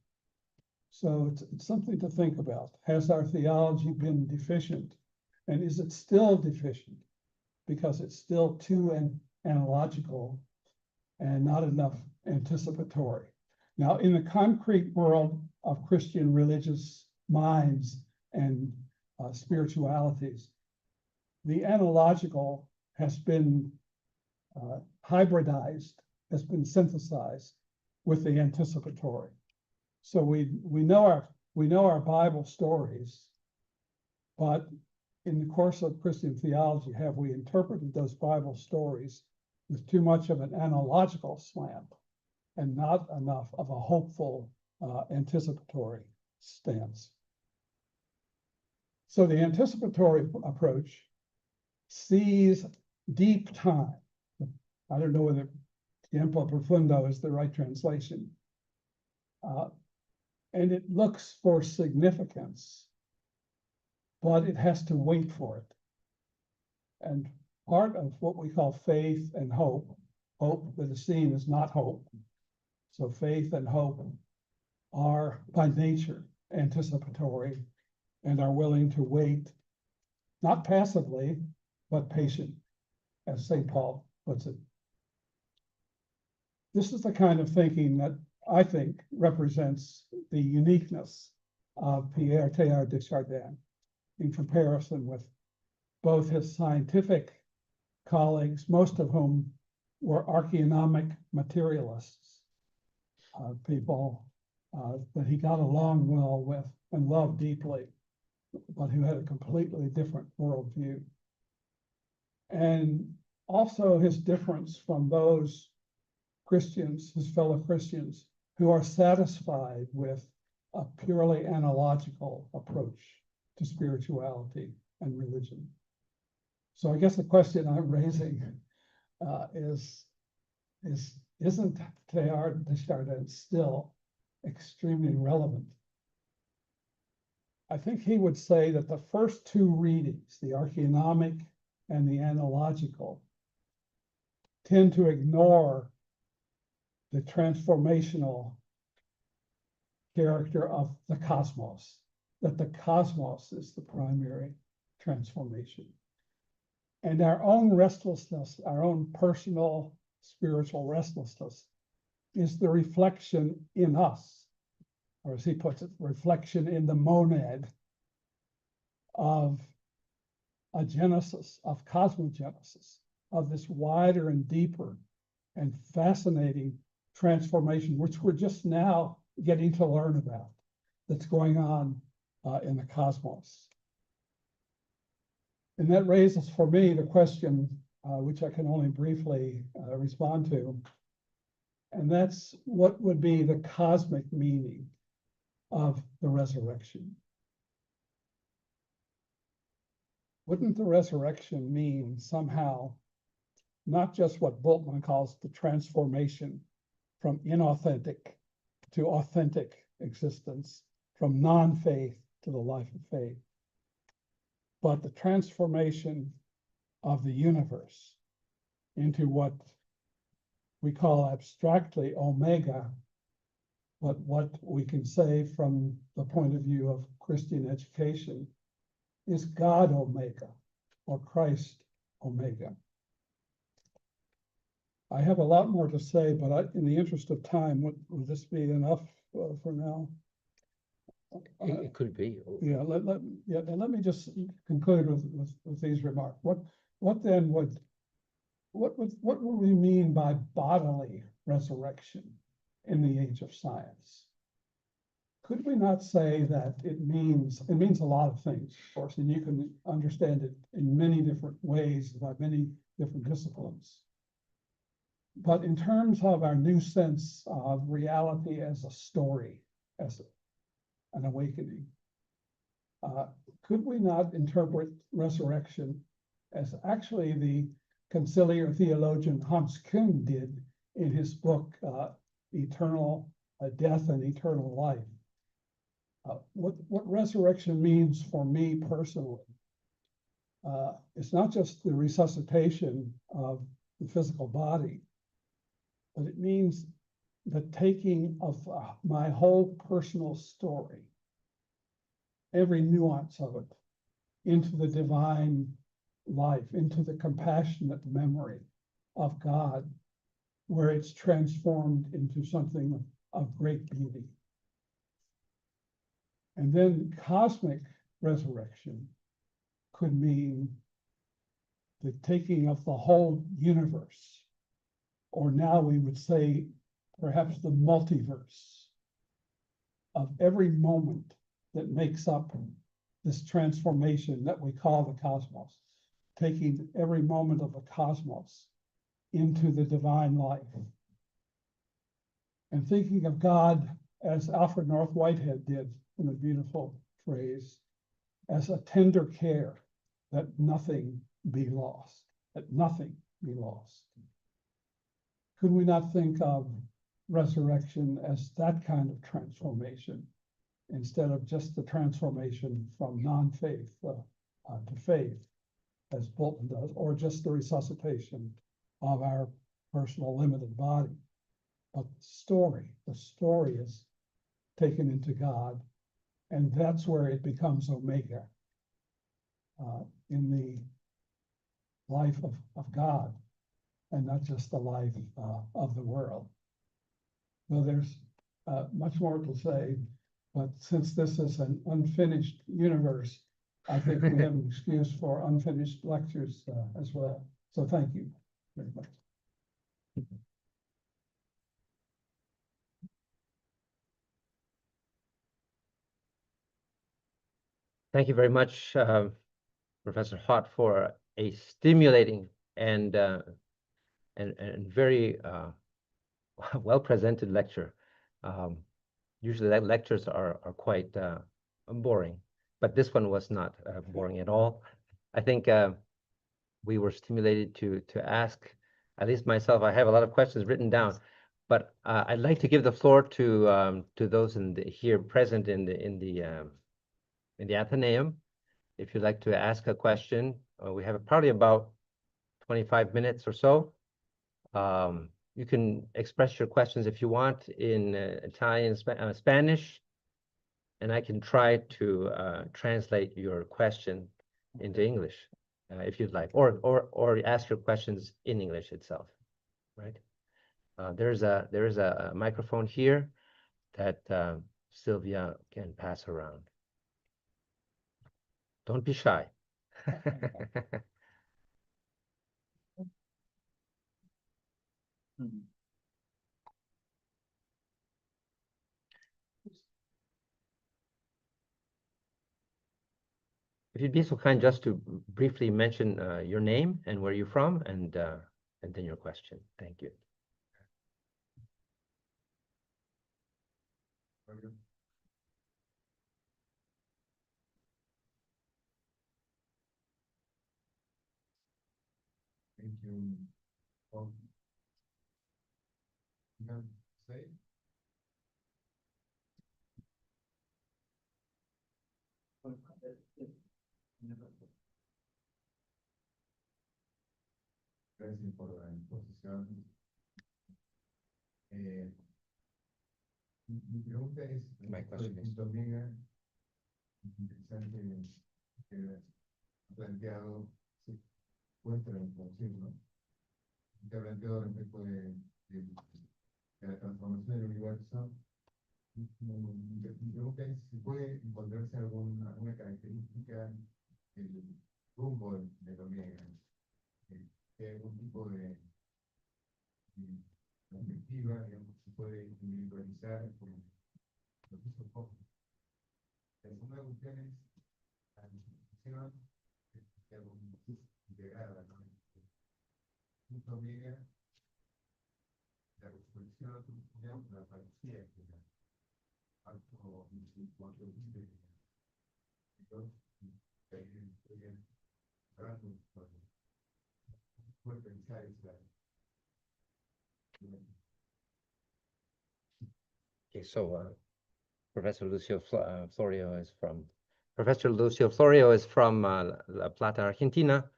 So it's something to think about. Has our theology been deficient? And is it still deficient? Because it's still too analogical and not enough anticipatory. Now, in the concrete world of Christian religious minds and spiritualities, the analogical has been hybridized, has been synthesized with the anticipatory. So we know our Bible stories, but in the course of Christian theology, have we interpreted those Bible stories with too much of an analogical slant and not enough of a hopeful anticipatory stance? So the anticipatory approach sees deep time. I don't know whether tiempo profundo is the right translation. And it looks for significance, but it has to wait for it. And part of what we call faith and hope that is seen as not hope. So faith and hope are by nature anticipatory and are willing to wait, not passively, but patient, as St. Paul puts it. This is the kind of thinking that I think represents the uniqueness of Pierre Teilhard de Chardin in comparison with both his scientific colleagues, most of whom were archaeonomic materialists, people that he got along well with and loved deeply, but who had a completely different worldview. And also his difference from those Christians, his fellow Christians, who are satisfied with a purely analogical approach to spirituality and religion. So I guess the question I'm raising isn't Teilhard de Chardin still extremely relevant? I think he would say that the first two readings, the archaeonomic and the analogical, tend to ignore the transformational character of the cosmos, that the cosmos is the primary transformation. And our own restlessness, our own personal spiritual restlessness, is the reflection in us, or as he puts it, reflection in the monad of a genesis, of cosmogenesis, of this wider and deeper and fascinating transformation, which we're just now getting to learn about, that's going on in the cosmos. And that raises for me the question, which I can only briefly respond to, and that's what would be the cosmic meaning of the resurrection? Wouldn't the resurrection mean somehow not just what Bultmann calls the transformation from inauthentic to authentic existence, from non-faith to the life of faith, but the transformation of the universe into what we call abstractly omega, but what we can say from the point of view of Christian education is God Omega, or Christ Omega. I have a lot more to say, but in the interest of time, would this be enough for now? It could be. Yeah, and let me just conclude with these remarks. What would we mean by bodily resurrection in the age of science? Could we not say that it means a lot of things, of course, and you can understand it in many different ways by many different disciplines. But in terms of our new sense of reality as a story, as an awakening, could we not interpret resurrection as actually the conciliar theologian Hans Küng did in his book, Eternal Death and Eternal Life? What resurrection means for me personally, it's not just the resuscitation of the physical body, but it means the taking of my whole personal story, every nuance of it, into the divine life, into the compassionate memory of God, where it's transformed into something of great beauty. And then cosmic resurrection could mean the taking of the whole universe, or now we would say perhaps the multiverse of every moment that makes up this transformation that we call the cosmos, taking every moment of the cosmos into the divine life. And thinking of God, as Alfred North Whitehead did in a beautiful phrase, as a tender care that nothing be lost, that nothing be lost. Could we not think of resurrection as that kind of transformation, instead of just the transformation from non-faith to faith, as Bolton does, or just the resuscitation of our personal limited body? But the story is taken into God, and that's where it becomes Omega in the life of God, and not just the life of the world. Well, there's much more to say, but since this is an unfinished universe, I think we have an excuse for unfinished lectures as well. So thank you very much. Thank you very much, Professor Hott, for a stimulating and very well-presented lecture. Usually lectures are quite boring, but this one was not boring at all. I think we were stimulated to ask, at least myself, I have a lot of questions written down, but I'd like to give the floor to those here present in the Athenaeum. If you'd like to ask a question, we have probably about 25 minutes or so. You can express your questions if you want in Italian, Spanish, and I can try to translate your question into English if you'd like, or ask your questions in English itself, right? There is a microphone here that Sylvia can pass around. Don't be shy. If you'd be so kind just to briefly mention your name and where you're from, and then your question. Thank you. Thank you. Say? Gracias por la exposición. Mi pregunta es, question is- punto amiga, interesante que ha planteado, se encuentra en función, ¿no? Que ha planteado respecto de la transformación del universo. Mi pregunta es si puede encontrarse alguna característica del rumbo del omega, que algún tipo de perspectiva, digamos, se puede individualizar como lo que hizo Pop. La segunda cuestión es la discusión que algo integrada, ¿no? Punto omega, la resurrección, digamos, la parecía que era algo cuanto dice entonces que ahí estoy hablando puede pensar esa. Okay, so Professor Lucio Florio is from La Plata, Argentina,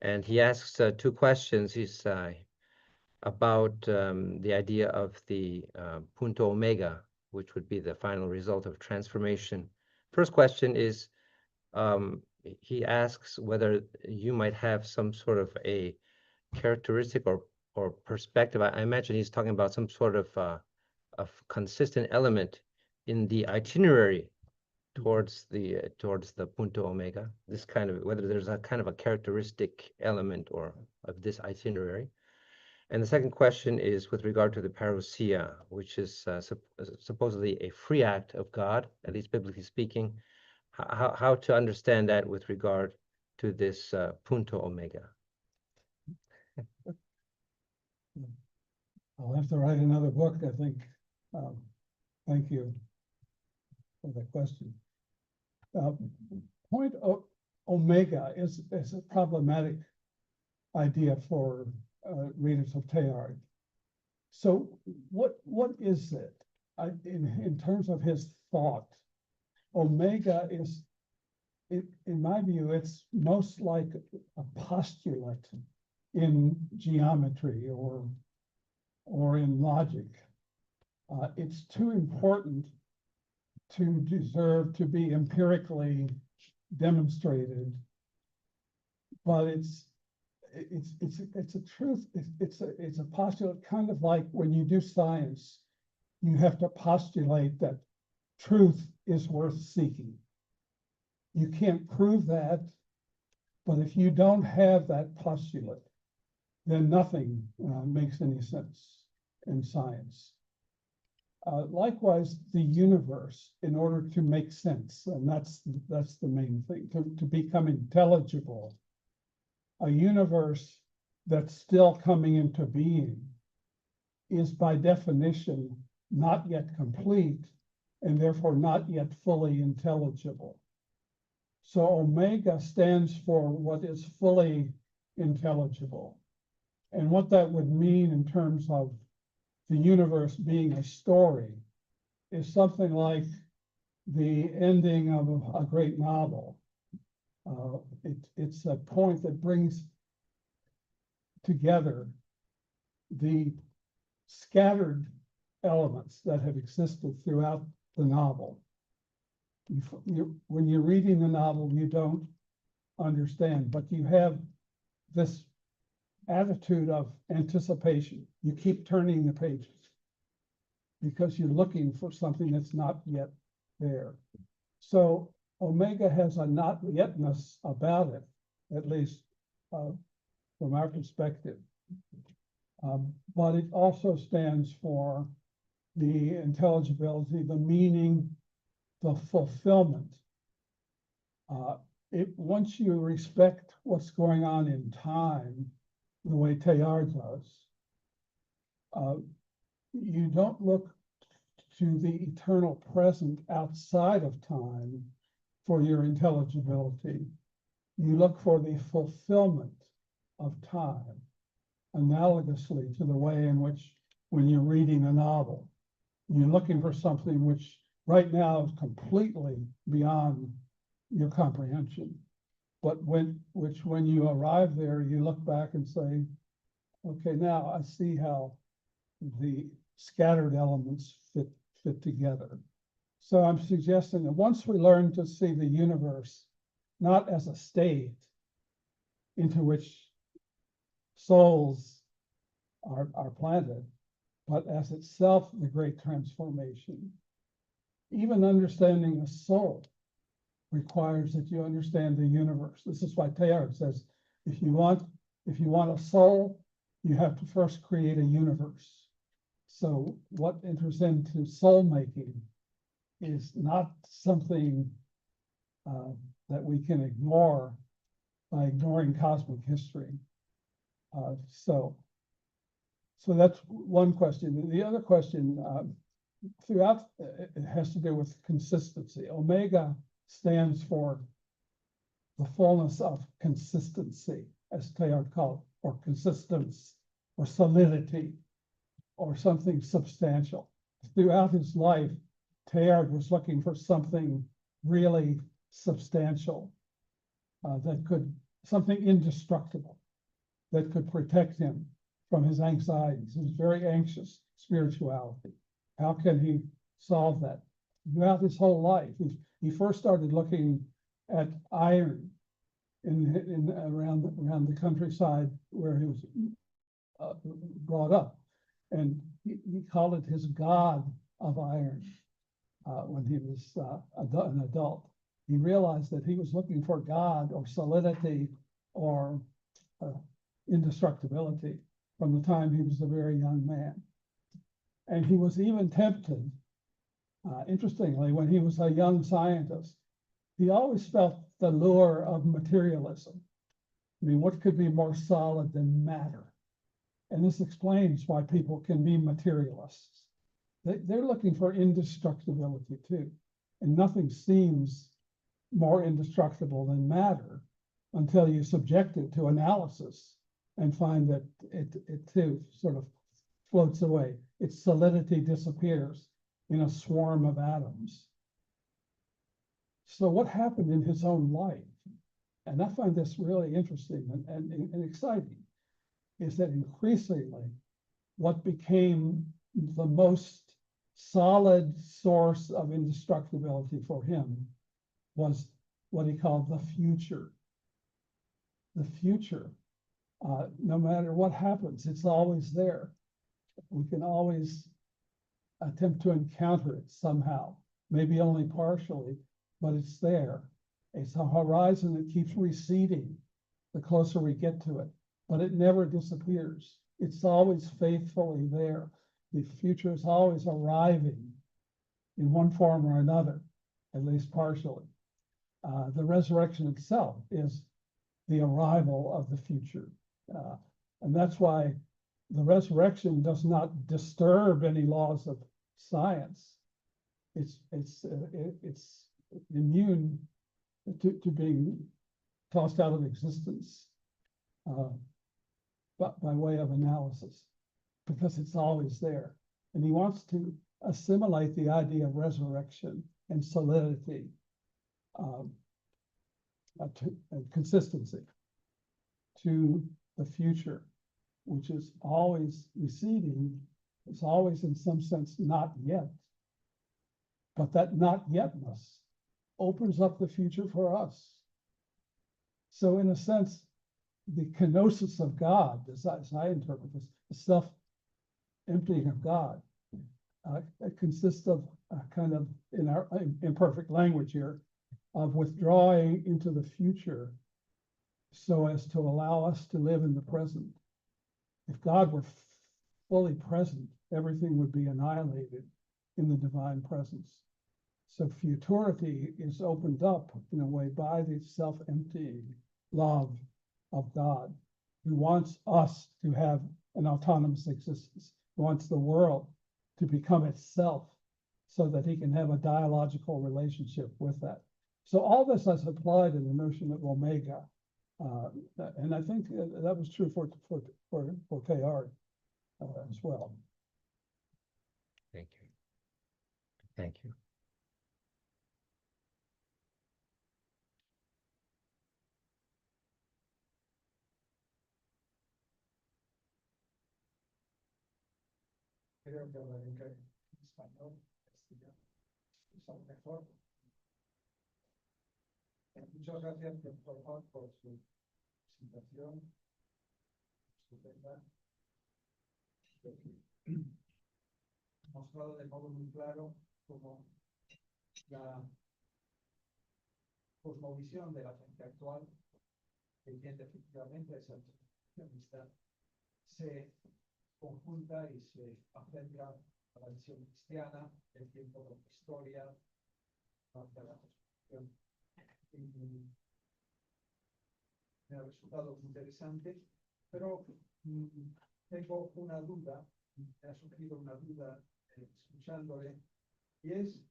and he asks two questions. about the idea of the punto omega, which would be the final result of transformation. First question is, he asks whether you might have some sort of a characteristic or perspective. I imagine he's talking about some sort of consistent element in the itinerary towards the punto omega. This kind of, whether there's a kind of a characteristic element or of this itinerary. And the second question is with regard to the parousia, which is supposedly a free act of God, at least biblically speaking. How to understand that with regard to this punto omega? I'll have to write another book, I think. Thank you for the question. Point omega is a problematic idea for readers of Teilhard. So what is it? In terms of his thought, omega is, in my view, it's most like a postulate in geometry or in logic. It's too important to deserve to be empirically demonstrated, but it's a truth. It's a postulate, kind of like when you do science, you have to postulate that truth is worth seeking. You can't prove that, but if you don't have that postulate, then nothing makes any sense in science. Likewise, the universe, in order to make sense, and that's the main thing, to become intelligible, a universe that's still coming into being is by definition not yet complete and therefore not yet fully intelligible. So omega stands for what is fully intelligible. And what that would mean in terms of the universe being a story is something like the ending of a great novel. It's a point that brings together the scattered elements that have existed throughout the novel. When you're reading the novel, you don't understand, but you have this attitude of anticipation. You keep turning the pages because you're looking for something that's not yet there. So omega has a not yetness about it, at least from our perspective. But it also stands for the intelligibility, the meaning, the fulfillment. Once you respect what's going on in time, the way Teilhard does, you don't look to the eternal present outside of time for your intelligibility. You look for the fulfillment of time, analogously to the way in which, when you're reading a novel, you're looking for something which right now is completely beyond your comprehension. But when you arrive there, you look back and say, okay, now I see how the scattered elements fit together. So I'm suggesting that once we learn to see the universe not as a state into which souls are planted, but as itself the great transformation. Even understanding a soul requires that you understand the universe. This is why Teilhard says, if you want a soul, you have to first create a universe. So what enters into soul making is not something that we can ignore by ignoring cosmic history. So that's one question. The other question throughout, it has to do with consistency. Omega stands for the fullness of consistency, as Teilhard called it, or consistence, or solidity, or something substantial. Throughout his life, Teilhard was looking for something really substantial, something indestructible, that could protect him from his anxieties. He was very anxious spirituality. How can he solve that? Throughout his whole life, he first started looking at iron around the countryside where he was brought up, and he called it his god of iron when he was an adult. He realized that he was looking for God or solidity or indestructibility from the time he was a very young man. And he was even tempted, interestingly, when he was a young scientist, he always felt the lure of materialism. I mean, what could be more solid than matter? And this explains why people can be materialists. They're looking for indestructibility too. And nothing seems more indestructible than matter until you subject it to analysis and find that it too sort of floats away. Its solidity disappears in a swarm of atoms. So what happened in his own life, and I find this really interesting and exciting, is that increasingly what became the most solid source of indestructibility for him was what he called the future. The future, no matter what happens, it's always there. We can always attempt to encounter it somehow, maybe only partially, but it's there. It's a horizon that keeps receding the closer we get to it, but it never disappears. It's always faithfully there. The future is always arriving in one form or another, at least partially. The resurrection itself is the arrival of the future. And that's why the resurrection does not disturb any laws of science. It's immune to being tossed out of existence but by way of analysis, because it's always there. And he wants to assimilate the idea of resurrection and solidity and consistency to the future, which is always receding. It's always in some sense not yet, but that not yetness opens up the future for us. So in a sense, the kenosis of God, as I interpret this, the self-emptying of God, it consists of kind of, in our imperfect language here, of withdrawing into the future so as to allow us to live in the present. If God were fully present, everything would be annihilated in the divine presence. So futurity is opened up in a way by the self-emptying love of God, who wants us to have an autonomous existence, who wants the world to become itself so that he can have a dialogical relationship with that. So all this is applied in the notion of Omega. And I think that was true for Teilhard as well. Thank you. Thank you. Creo que hablaré en español, castellano, mejor. Muchas gracias, doctor Juan, por su presentación estupenda. Mostrado de modo muy claro cómo la cosmovisión de la gente actual, que tiende efectivamente a esa tradicionalista, se conjunta y se acerca a la visión cristiana, el tiempo de la historia, hacia la construcción. Me ha resultado muy interesante, pero tengo una duda, me ha surgido una duda escuchándole, y es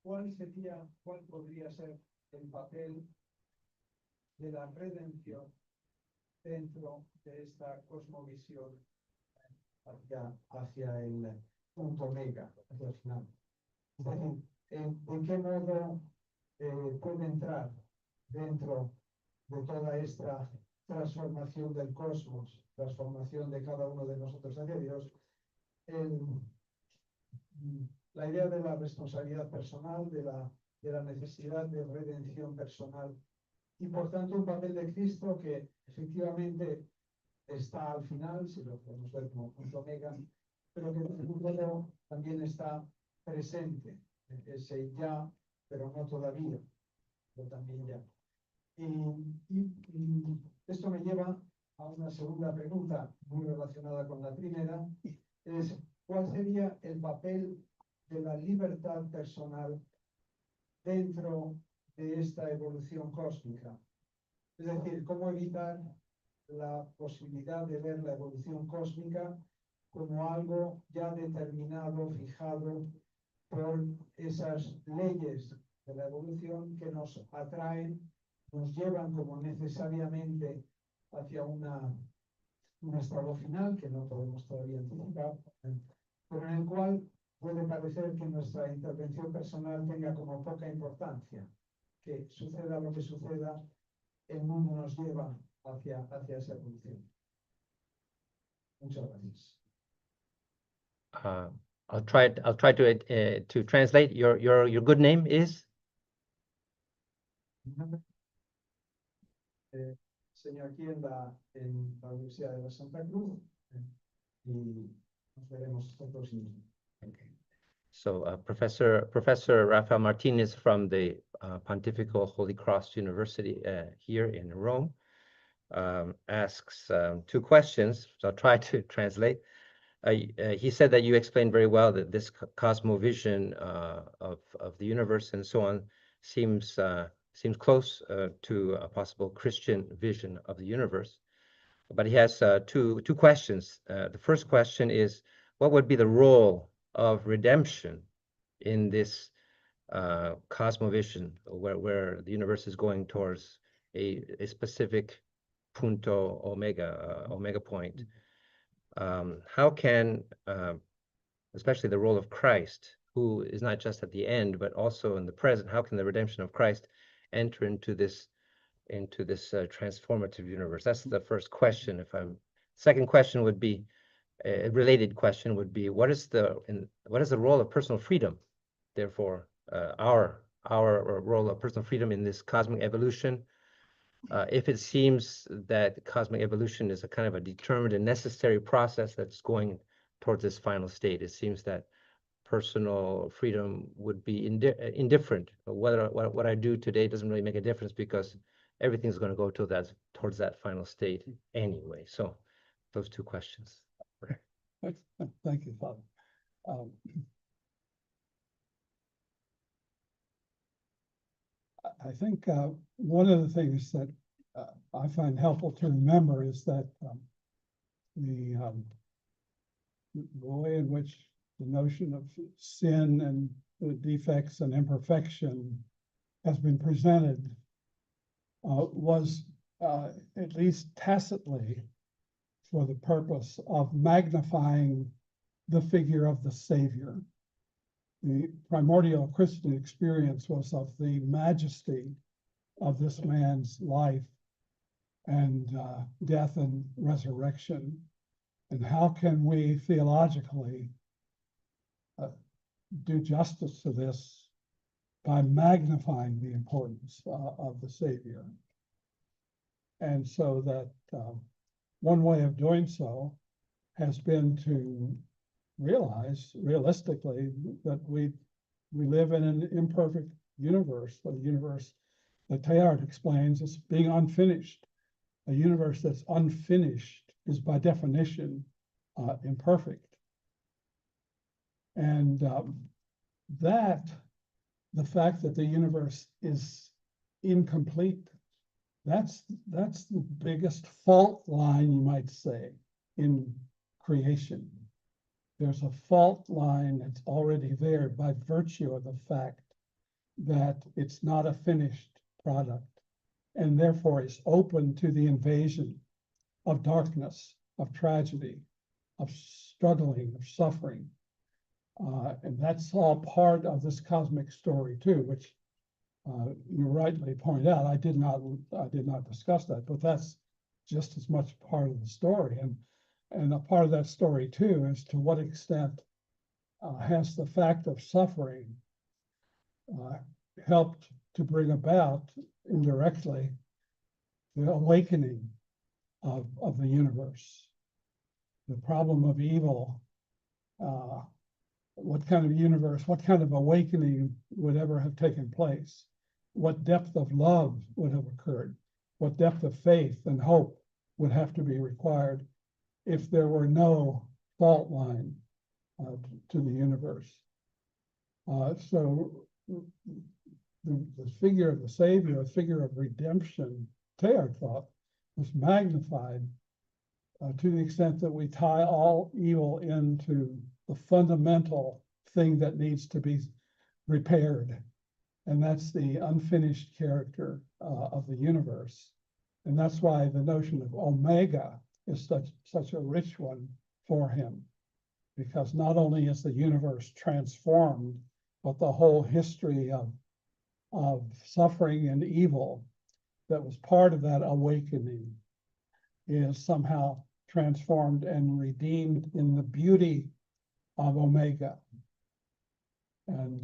cuál podría ser el papel de la redención dentro de esta cosmovisión hacia el punto omega, hacia el final. ¿En qué modo puede entrar dentro de toda esta transformación del cosmos, transformación de cada uno de nosotros hacia Dios, la idea de la responsabilidad personal, de la necesidad de redención personal, y por tanto un papel de Cristo que efectivamente está al final, si lo podemos ver como punto omega, pero que luego también está presente, ese ya, pero no todavía, pero también ya. Y esto me lleva a una segunda pregunta muy relacionada con la primera, es ¿cuál sería el papel de la libertad personal dentro de esta evolución cósmica? Es decir, ¿cómo evitar la posibilidad de ver la evolución cósmica como algo ya determinado, fijado por esas leyes de la evolución que nos atraen, nos llevan como necesariamente hacia un estado final que no podemos todavía anticipar, pero en el cual puede parecer que nuestra intervención personal tenga como poca importancia, que suceda lo que suceda, el mundo nos lleva hacia esa evolución. Muchas gracias. I'll try to translate. Your good name is? Enseño aquí en la Universidad de la Santa Cruz y nos veremos el próximo. Okay. So Professor Rafael Martinez from the Pontifical Holy Cross University here in Rome asks two questions, so I'll try to translate. He said that you explained very well that this cosmovision of the universe and so on seems close to a possible Christian vision of the universe. But he has two questions. The first question is, what would be the role of redemption in this cosmovision, where the universe is going towards a specific punto omega point? How can, especially the role of Christ, who is not just at the end, but also in the present, how can the redemption of Christ enter into this transformative universe? That's the first question. Second question would be, a related question would be, what is the role of personal freedom? Therefore, our role of personal freedom in this cosmic evolution. If it seems that cosmic evolution is a kind of a determined and necessary process that's going towards this final state, it seems that personal freedom would be indifferent. What I do today doesn't really make a difference because everything's going to go towards that final state anyway. So those two questions. Thank you, Father. I think one of the things that I find helpful to remember is that the way in which the notion of sin and the defects and imperfection has been presented was at least tacitly for the purpose of magnifying the figure of the Savior. The primordial Christian experience was of the majesty of this man's life and death and resurrection. And how can we theologically do justice to this by magnifying the importance of the Savior? And so that one way of doing so has been to realize realistically that we live in an imperfect universe, a universe that Teilhard explains as being unfinished. A universe that's unfinished is by definition imperfect. And the fact that the universe is incomplete, that's the biggest fault line, you might say, in creation. There's a fault line that's already there by virtue of the fact that it's not a finished product, and therefore is open to the invasion of darkness, of tragedy, of struggling, of suffering. And that's all part of this cosmic story too, which you rightly pointed out. I did not discuss that, but that's just as much part of the story. And a part of that story too is to what extent has the fact of suffering helped to bring about indirectly the awakening of the universe. The problem of evil, what kind of universe, what kind of awakening would ever have taken place? What depth of love would have occurred? What depth of faith and hope would have to be required if there were no fault line to the universe? So the figure of the Savior, the figure of redemption, Teilhard thought, was magnified to the extent that we tie all evil into the fundamental thing that needs to be repaired. And that's the unfinished character of the universe. And that's why the notion of Omega is such a rich one for him, because not only is the universe transformed, but the whole history of suffering and evil that was part of that awakening is somehow transformed and redeemed in the beauty of Omega. And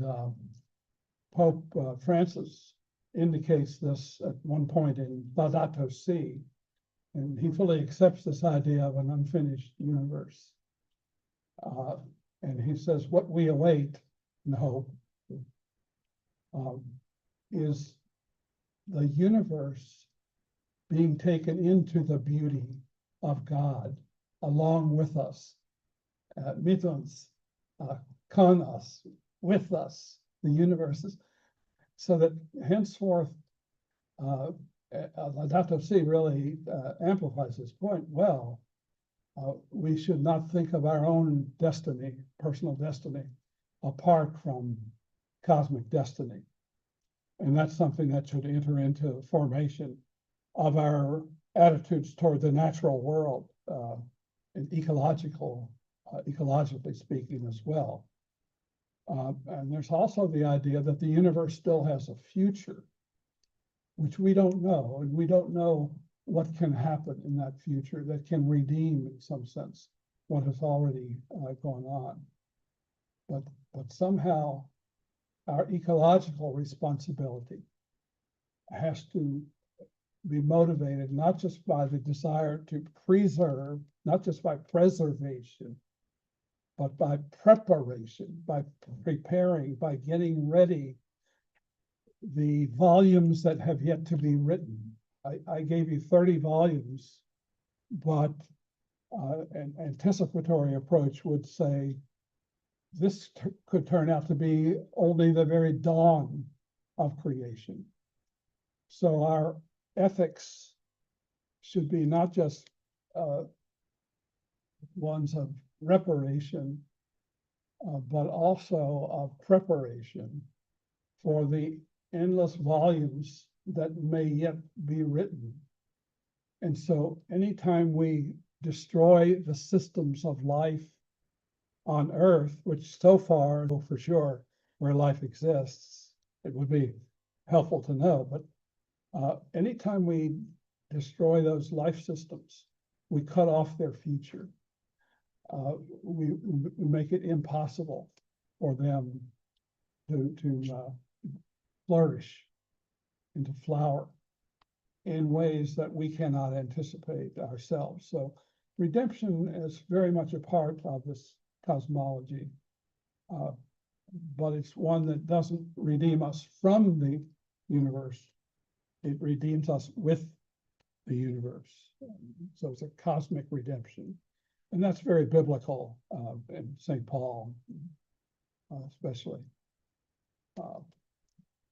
Pope Francis indicates this at one point in Laudato Si, and he fully accepts this idea of an unfinished universe. And he says, what we await and hope is the universe being taken into the beauty of God along with us, mit uns, con us, with us, the universe is, so that henceforth, Laudato Si really amplifies this point well. We should not think of our own destiny, personal destiny, apart from cosmic destiny. And that's something that should enter into the formation of our attitudes toward the natural world, and ecologically speaking as well. And there's also the idea that the universe still has a future, which we don't know, and we don't know what can happen in that future that can redeem, in some sense, what has already gone on. But somehow our ecological responsibility has to be motivated not just by the desire to preserve, not just by preservation, but by preparation, by preparing, by getting ready the volumes that have yet to be written. I gave you 30 volumes, but an anticipatory approach would say this could turn out to be only the very dawn of creation. So our ethics should be not just ones of reparation, but also of preparation for the endless volumes that may yet be written. And so anytime we destroy the systems of life on Earth, which so far, for sure, where life exists, it would be helpful to know, but anytime we destroy those life systems, we cut off their future. We make it impossible for them to flourish and to flower in ways that we cannot anticipate ourselves. So redemption is very much a part of this cosmology, but it's one that doesn't redeem us from the universe. It redeems us with the universe. So it's a cosmic redemption. And that's very biblical in St. Paul, especially.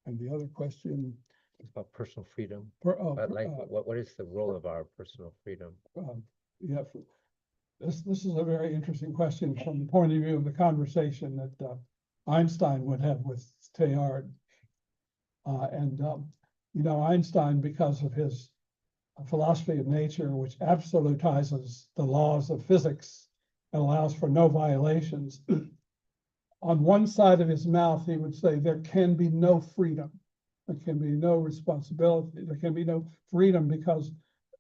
And the other question, It's about personal freedom. but Like, what is the role of our personal freedom? yeah, this is a very interesting question from the point of view of the conversation that Einstein would have with Teilhard. You know, Einstein, because of his philosophy of nature, which absolutizes the laws of physics and allows for no violations, on one side of his mouth, he would say, there can be no freedom. There can be no responsibility. There can be no freedom because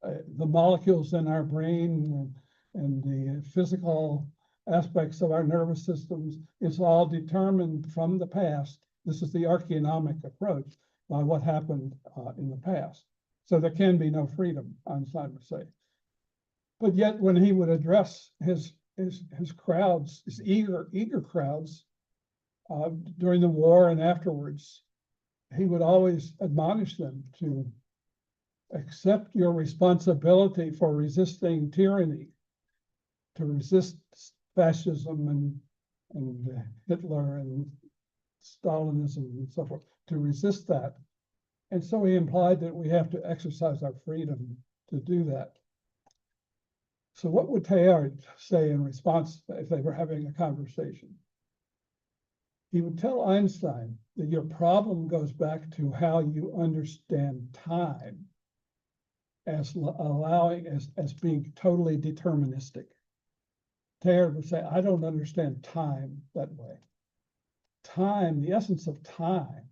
the molecules in our brain and the physical aspects of our nervous systems is all determined from the past. This is the archaeonomic approach by what happened in the past. So there can be no freedom, Einstein would say. But yet when he would address his crowds, his eager crowds during the war and afterwards, he would always admonish them to accept your responsibility for resisting tyranny, to resist fascism and Hitler and Stalinism and so forth, to resist that. And so he implied that we have to exercise our freedom to do that. So what would Teilhard say in response if they were having a conversation? He would tell Einstein that your problem goes back to how you understand time as being totally deterministic. Teilhard would say, I don't understand time that way. Time, the essence of time,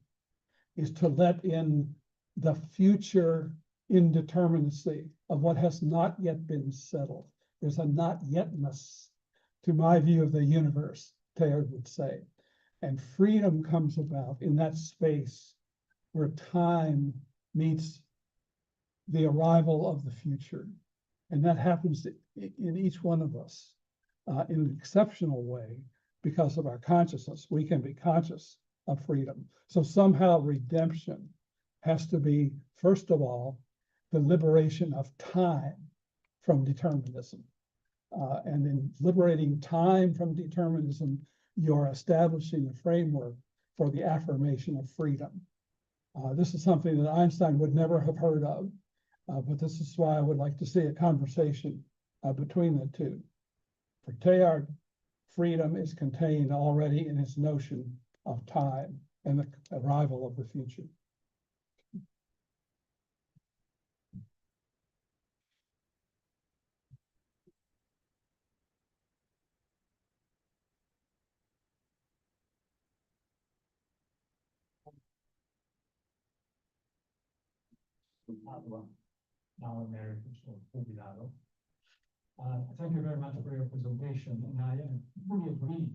is to let in the future indeterminacy of what has not yet been settled. There's a not yetness to my view of the universe, Teilhard would say. And freedom comes about in that space where time meets the arrival of the future. And that happens in each one of us in an exceptional way because of our consciousness. We can be conscious of freedom. So somehow redemption has to be, first of all, the liberation of time from determinism. And in liberating time from determinism, you're establishing a framework for the affirmation of freedom. This is something that Einstein would never have heard of, but this is why I would like to see a conversation between the two. For Teilhard, freedom is contained already in his notion of time and the arrival of the future. Now American, so jubilado. Thank you very much for your presentation, and I fully agree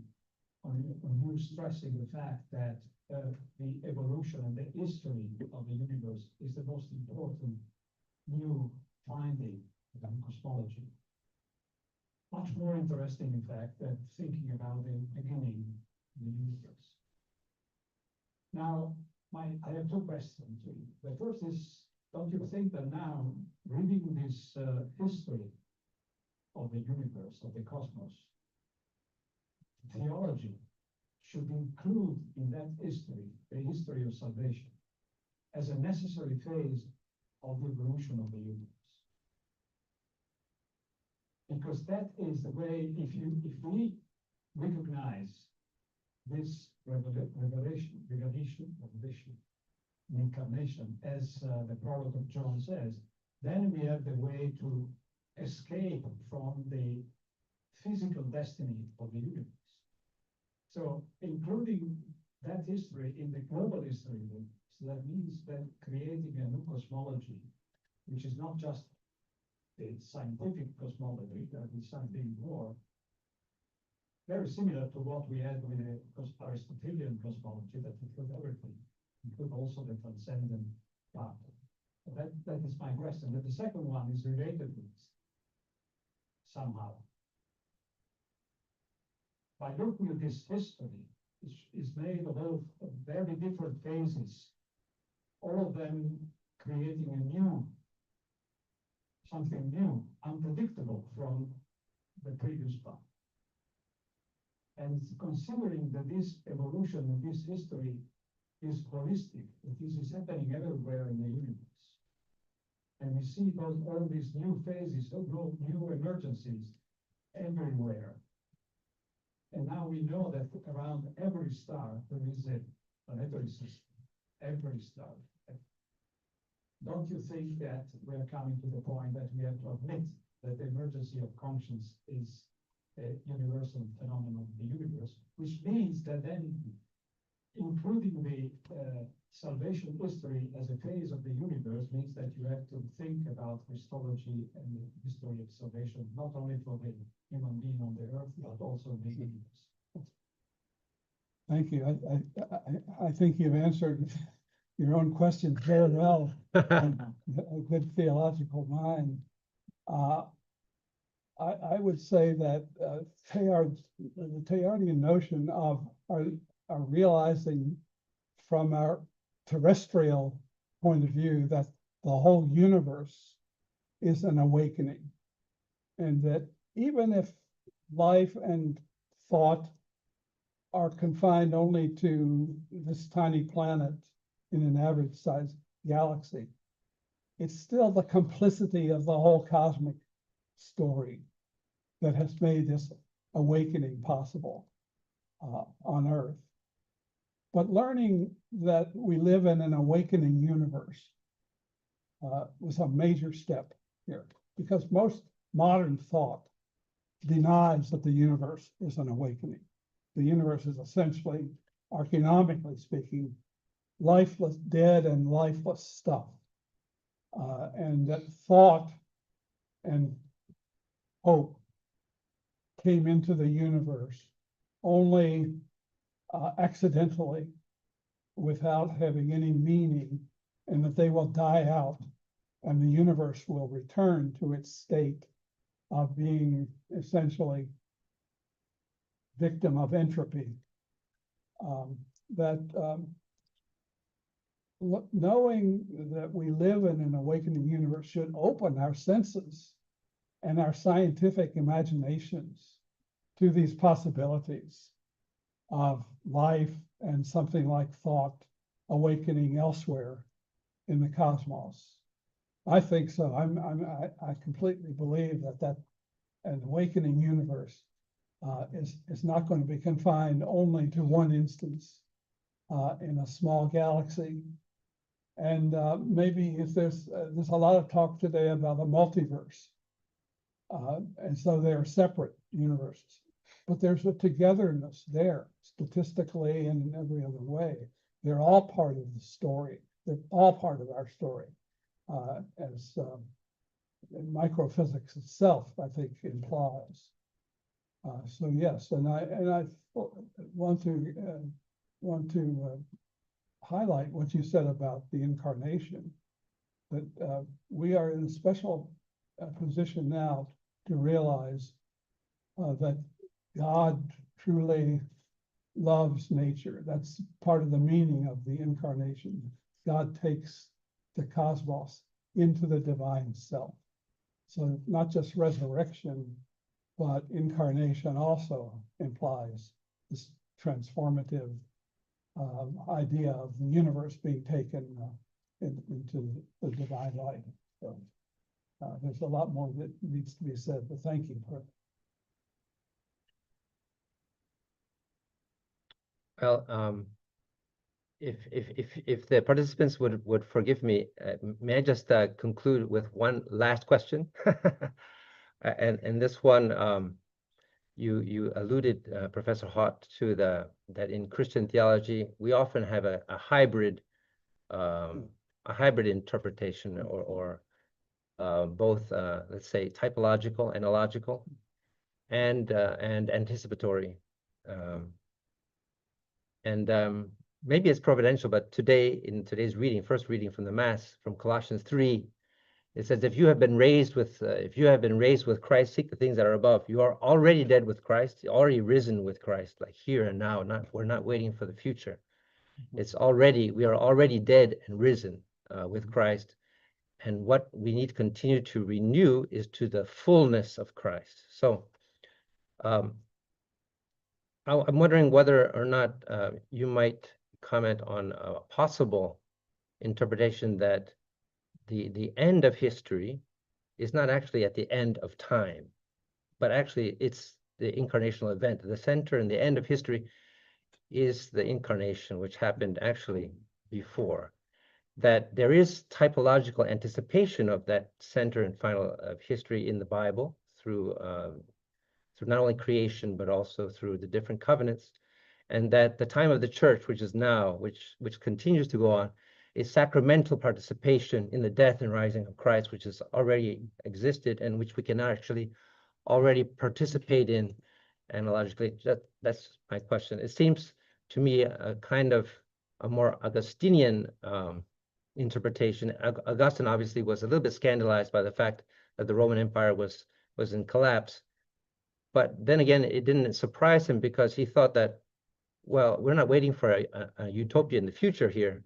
on you stressing the fact that the evolution and the history of the universe is the most important new finding in cosmology. Much more interesting, in fact, than thinking about the beginning of the universe. Now, I have two questions to you. The first is, don't you think that now, reading this history of the universe, of the cosmos, theology should include in that history, the history of salvation, as a necessary phase of the evolution of the universe? Because that is the way, if we recognize this revelation, incarnation, as the prologue of John says, then we have the way to escape from the physical destiny of the universe. So including that history in the global history, so that means then creating a new cosmology, which is not just the scientific cosmology, that is something more, very similar to what we had with the Aristotelian cosmology that include everything, include also the transcendent part. That is my question. And the second one is related to this somehow. By looking at this history, is made of very different phases, all of them creating something new, unpredictable from the previous part. And considering that this evolution and this history is holistic, that this is happening everywhere in the universe. And we see all these new phases, new emergencies everywhere. And now we know that around every star there is a planetary system, every star. Don't you think that we are coming to the point that we have to admit that the emergency of conscience is a universal phenomenon of the universe, which means that then including the salvation history as a phase of the universe means that you have to think about Christology and the history of salvation, not only for the human being on the earth, but also the universe. Thank you. I think you've answered your own question very well. And a good theological mind. I would say that the Teilhardian notion of our realizing from our terrestrial point of view that the whole universe is an awakening, and that even if life and thought are confined only to this tiny planet in an average size galaxy, it's still the complicity of the whole cosmic story that has made this awakening possible on Earth. But learning that we live in an awakening universe was a major step here, because most modern thought denies that the universe is an awakening. The universe is essentially, archaeonomically speaking, lifeless, dead and lifeless stuff. And that thought and hope came into the universe only accidentally, without having any meaning, and that they will die out and the universe will return to its state of being essentially victim of entropy. Knowing that we live in an awakening universe should open our senses and our scientific imaginations to these possibilities of life and something like thought awakening elsewhere in the cosmos. I think so. I completely believe that an awakening universe is not going to be confined only to one instance in a small galaxy. And maybe if there's a lot of talk today about a multiverse, and so they're separate universes, but there's a togetherness there, statistically and in every other way. They're all part of the story. They're all part of our story, as microphysics itself, I think, implies. So yes, and I want to highlight what you said about the incarnation, that we are in a special position now to realize that God truly loves nature. That's part of the meaning of the incarnation. God takes the cosmos into the divine self. So not just resurrection, but incarnation also implies this transformative idea of the universe being taken into the divine light. So there's a lot more that needs to be said, but thank you for it. Well, if the participants would forgive me, may I just conclude with one last question? And this one, you alluded, Professor Hott, to that in Christian theology we often have a hybrid interpretation, or both, let's say, typological and illogical, and anticipatory. Maybe it's providential, but today, in today's reading, first reading from the Mass, from Colossians 3, it says, if you have been raised with Christ, seek the things that are above. You are already dead with Christ, already risen with Christ, like here and now. We're not waiting for the future. We are already dead and risen with Christ. And what we need to continue to renew is to the fullness of Christ. So I'm wondering whether or not you might comment on a possible interpretation that the end of history is not actually at the end of time, but actually it's the incarnational event. The center and the end of history is the incarnation, which happened actually before. That there is typological anticipation of that center and final of history in the Bible through not only creation, but also through the different covenants. and that the time of the church, which is now, which continues to go on, is sacramental participation in the death and rising of Christ, which has already existed and which we can actually already participate in analogically. That's my question. It seems to me a kind of a more Augustinian interpretation. Augustine obviously was a little bit scandalized by the fact that the Roman Empire was in collapse. But then again, it didn't surprise him because he thought that, well, we're not waiting for a utopia in the future here.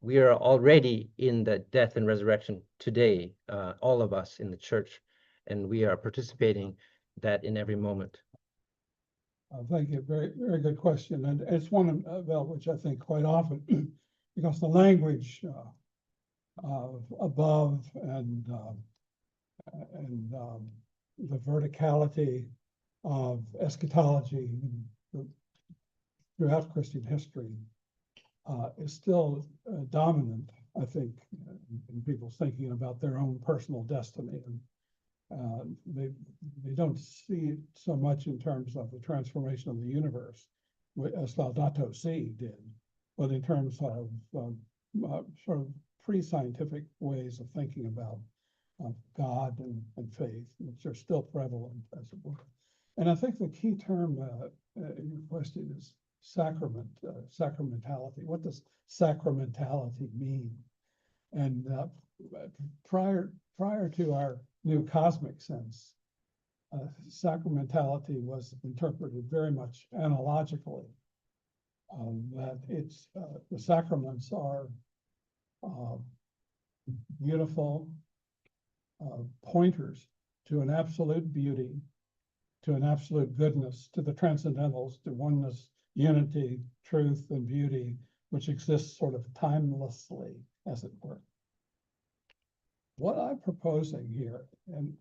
We are already in the death and resurrection today, all of us in the church, and we are participating that in every moment. Thank you. Very, very good question. And it's one about which I think quite often, because the language of above and the verticality of eschatology throughout Christian history is still dominant, I think, in people's thinking about their own personal destiny. And they don't see it so much in terms of the transformation of the universe, as Laudato Si did, but in terms of sort of pre-scientific ways of thinking about God and faith, which are still prevalent, as it were. And I think the key term in your question is sacramentality. What does sacramentality mean? And prior to our new cosmic sense, sacramentality was interpreted very much analogically. That it's the sacraments are beautiful pointers to an absolute beauty, to an absolute goodness, to the transcendentals, to oneness, unity, truth, and beauty, which exists sort of timelessly, as it were. What I'm proposing here, and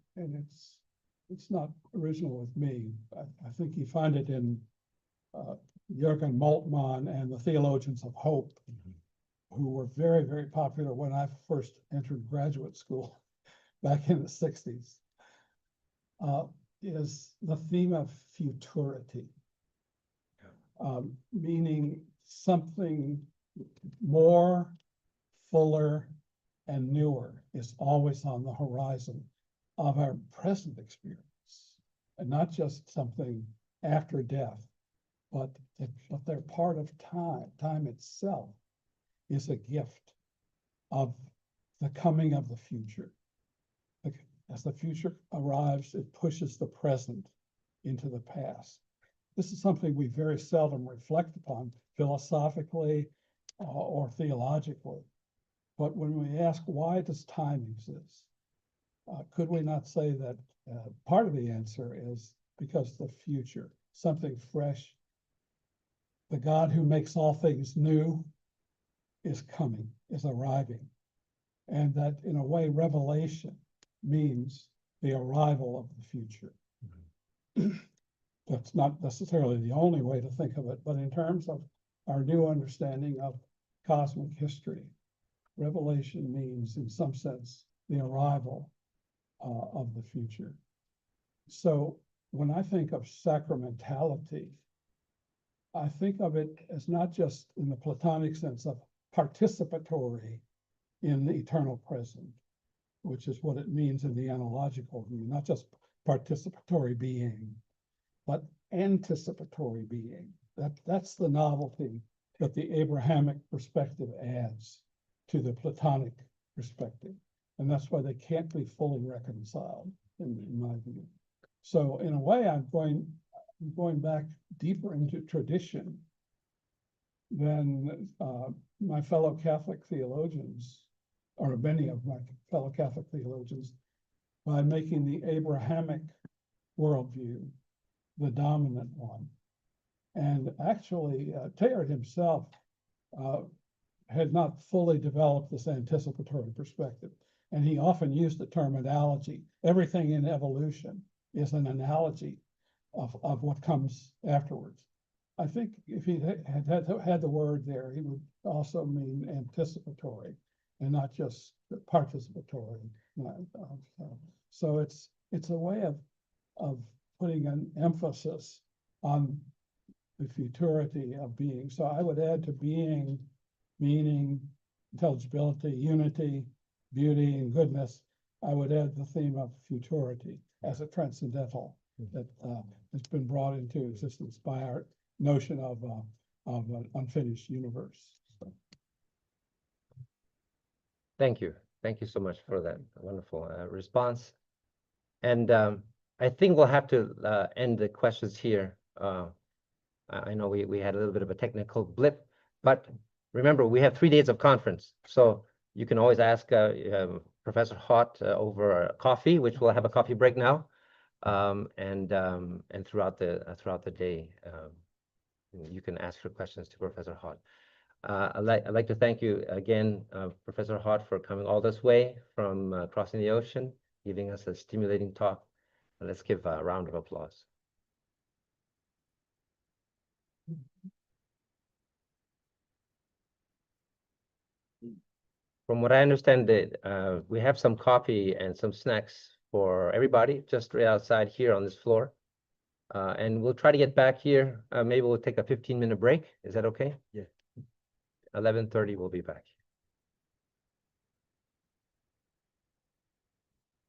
it's not original with me, I think you find it in Jürgen Moltmann and the Theologians of Hope, who were very, very popular when I first entered graduate school back in the 60s, is the theme of futurity, meaning something more, fuller, and newer is always on the horizon of our present experience, and not just something after death, but they're part of time. Time itself is a gift of the coming of the future. As the future arrives, it pushes the present into the past. This is something we very seldom reflect upon philosophically or theologically. But when we ask, why does time exist? Could we not say that part of the answer is because the future, something fresh, the God who makes all things new is coming, is arriving. And that in a way, revelation means the arrival of the future. That's not necessarily the only way to think of it, but in terms of our new understanding of cosmic history, revelation means, in some sense, the arrival of the future. So when I think of sacramentality, I think of it as not just in the Platonic sense of participatory in the eternal present, which is what it means in the analogical view, not just participatory being, but anticipatory being. That's the novelty that the Abrahamic perspective adds to the Platonic perspective. And that's why they can't be fully reconciled, in my view. So in a way, I'm going back deeper into tradition than my fellow Catholic theologians, or many of my fellow Catholic theologians, by making the Abrahamic worldview the dominant one. And actually, Teilhard himself had not fully developed this anticipatory perspective. And he often used the term analogy. Everything in evolution is an analogy of what comes afterwards. I think if he had the word there, he would also mean anticipatory and not just participatory. So it's a way of putting an emphasis on the futurity of being. So I would add to being, meaning, intelligibility, unity, beauty, and goodness. I would add the theme of futurity as a transcendental that has been brought into existence by our notion of an unfinished universe. So. Thank you. Thank you so much for that wonderful response. And I think we'll have to end the questions here. I know we had a little bit of a technical blip, but remember, we have 3 days of conference. So you can always ask Professor Hott over coffee, which we'll have a coffee break now. And throughout the day, you can ask your questions to Professor Hott. I'd like to thank you again, Professor Hott, for coming all this way from crossing the ocean, giving us a stimulating talk. Let's give a round of applause. From what I understand, that we have some coffee and some snacks for everybody just right outside here on this floor. And we'll try to get back here. Maybe we'll take a 15-minute break. Is that okay? Yeah. 11:30, we'll be back.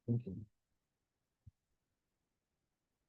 Thank you.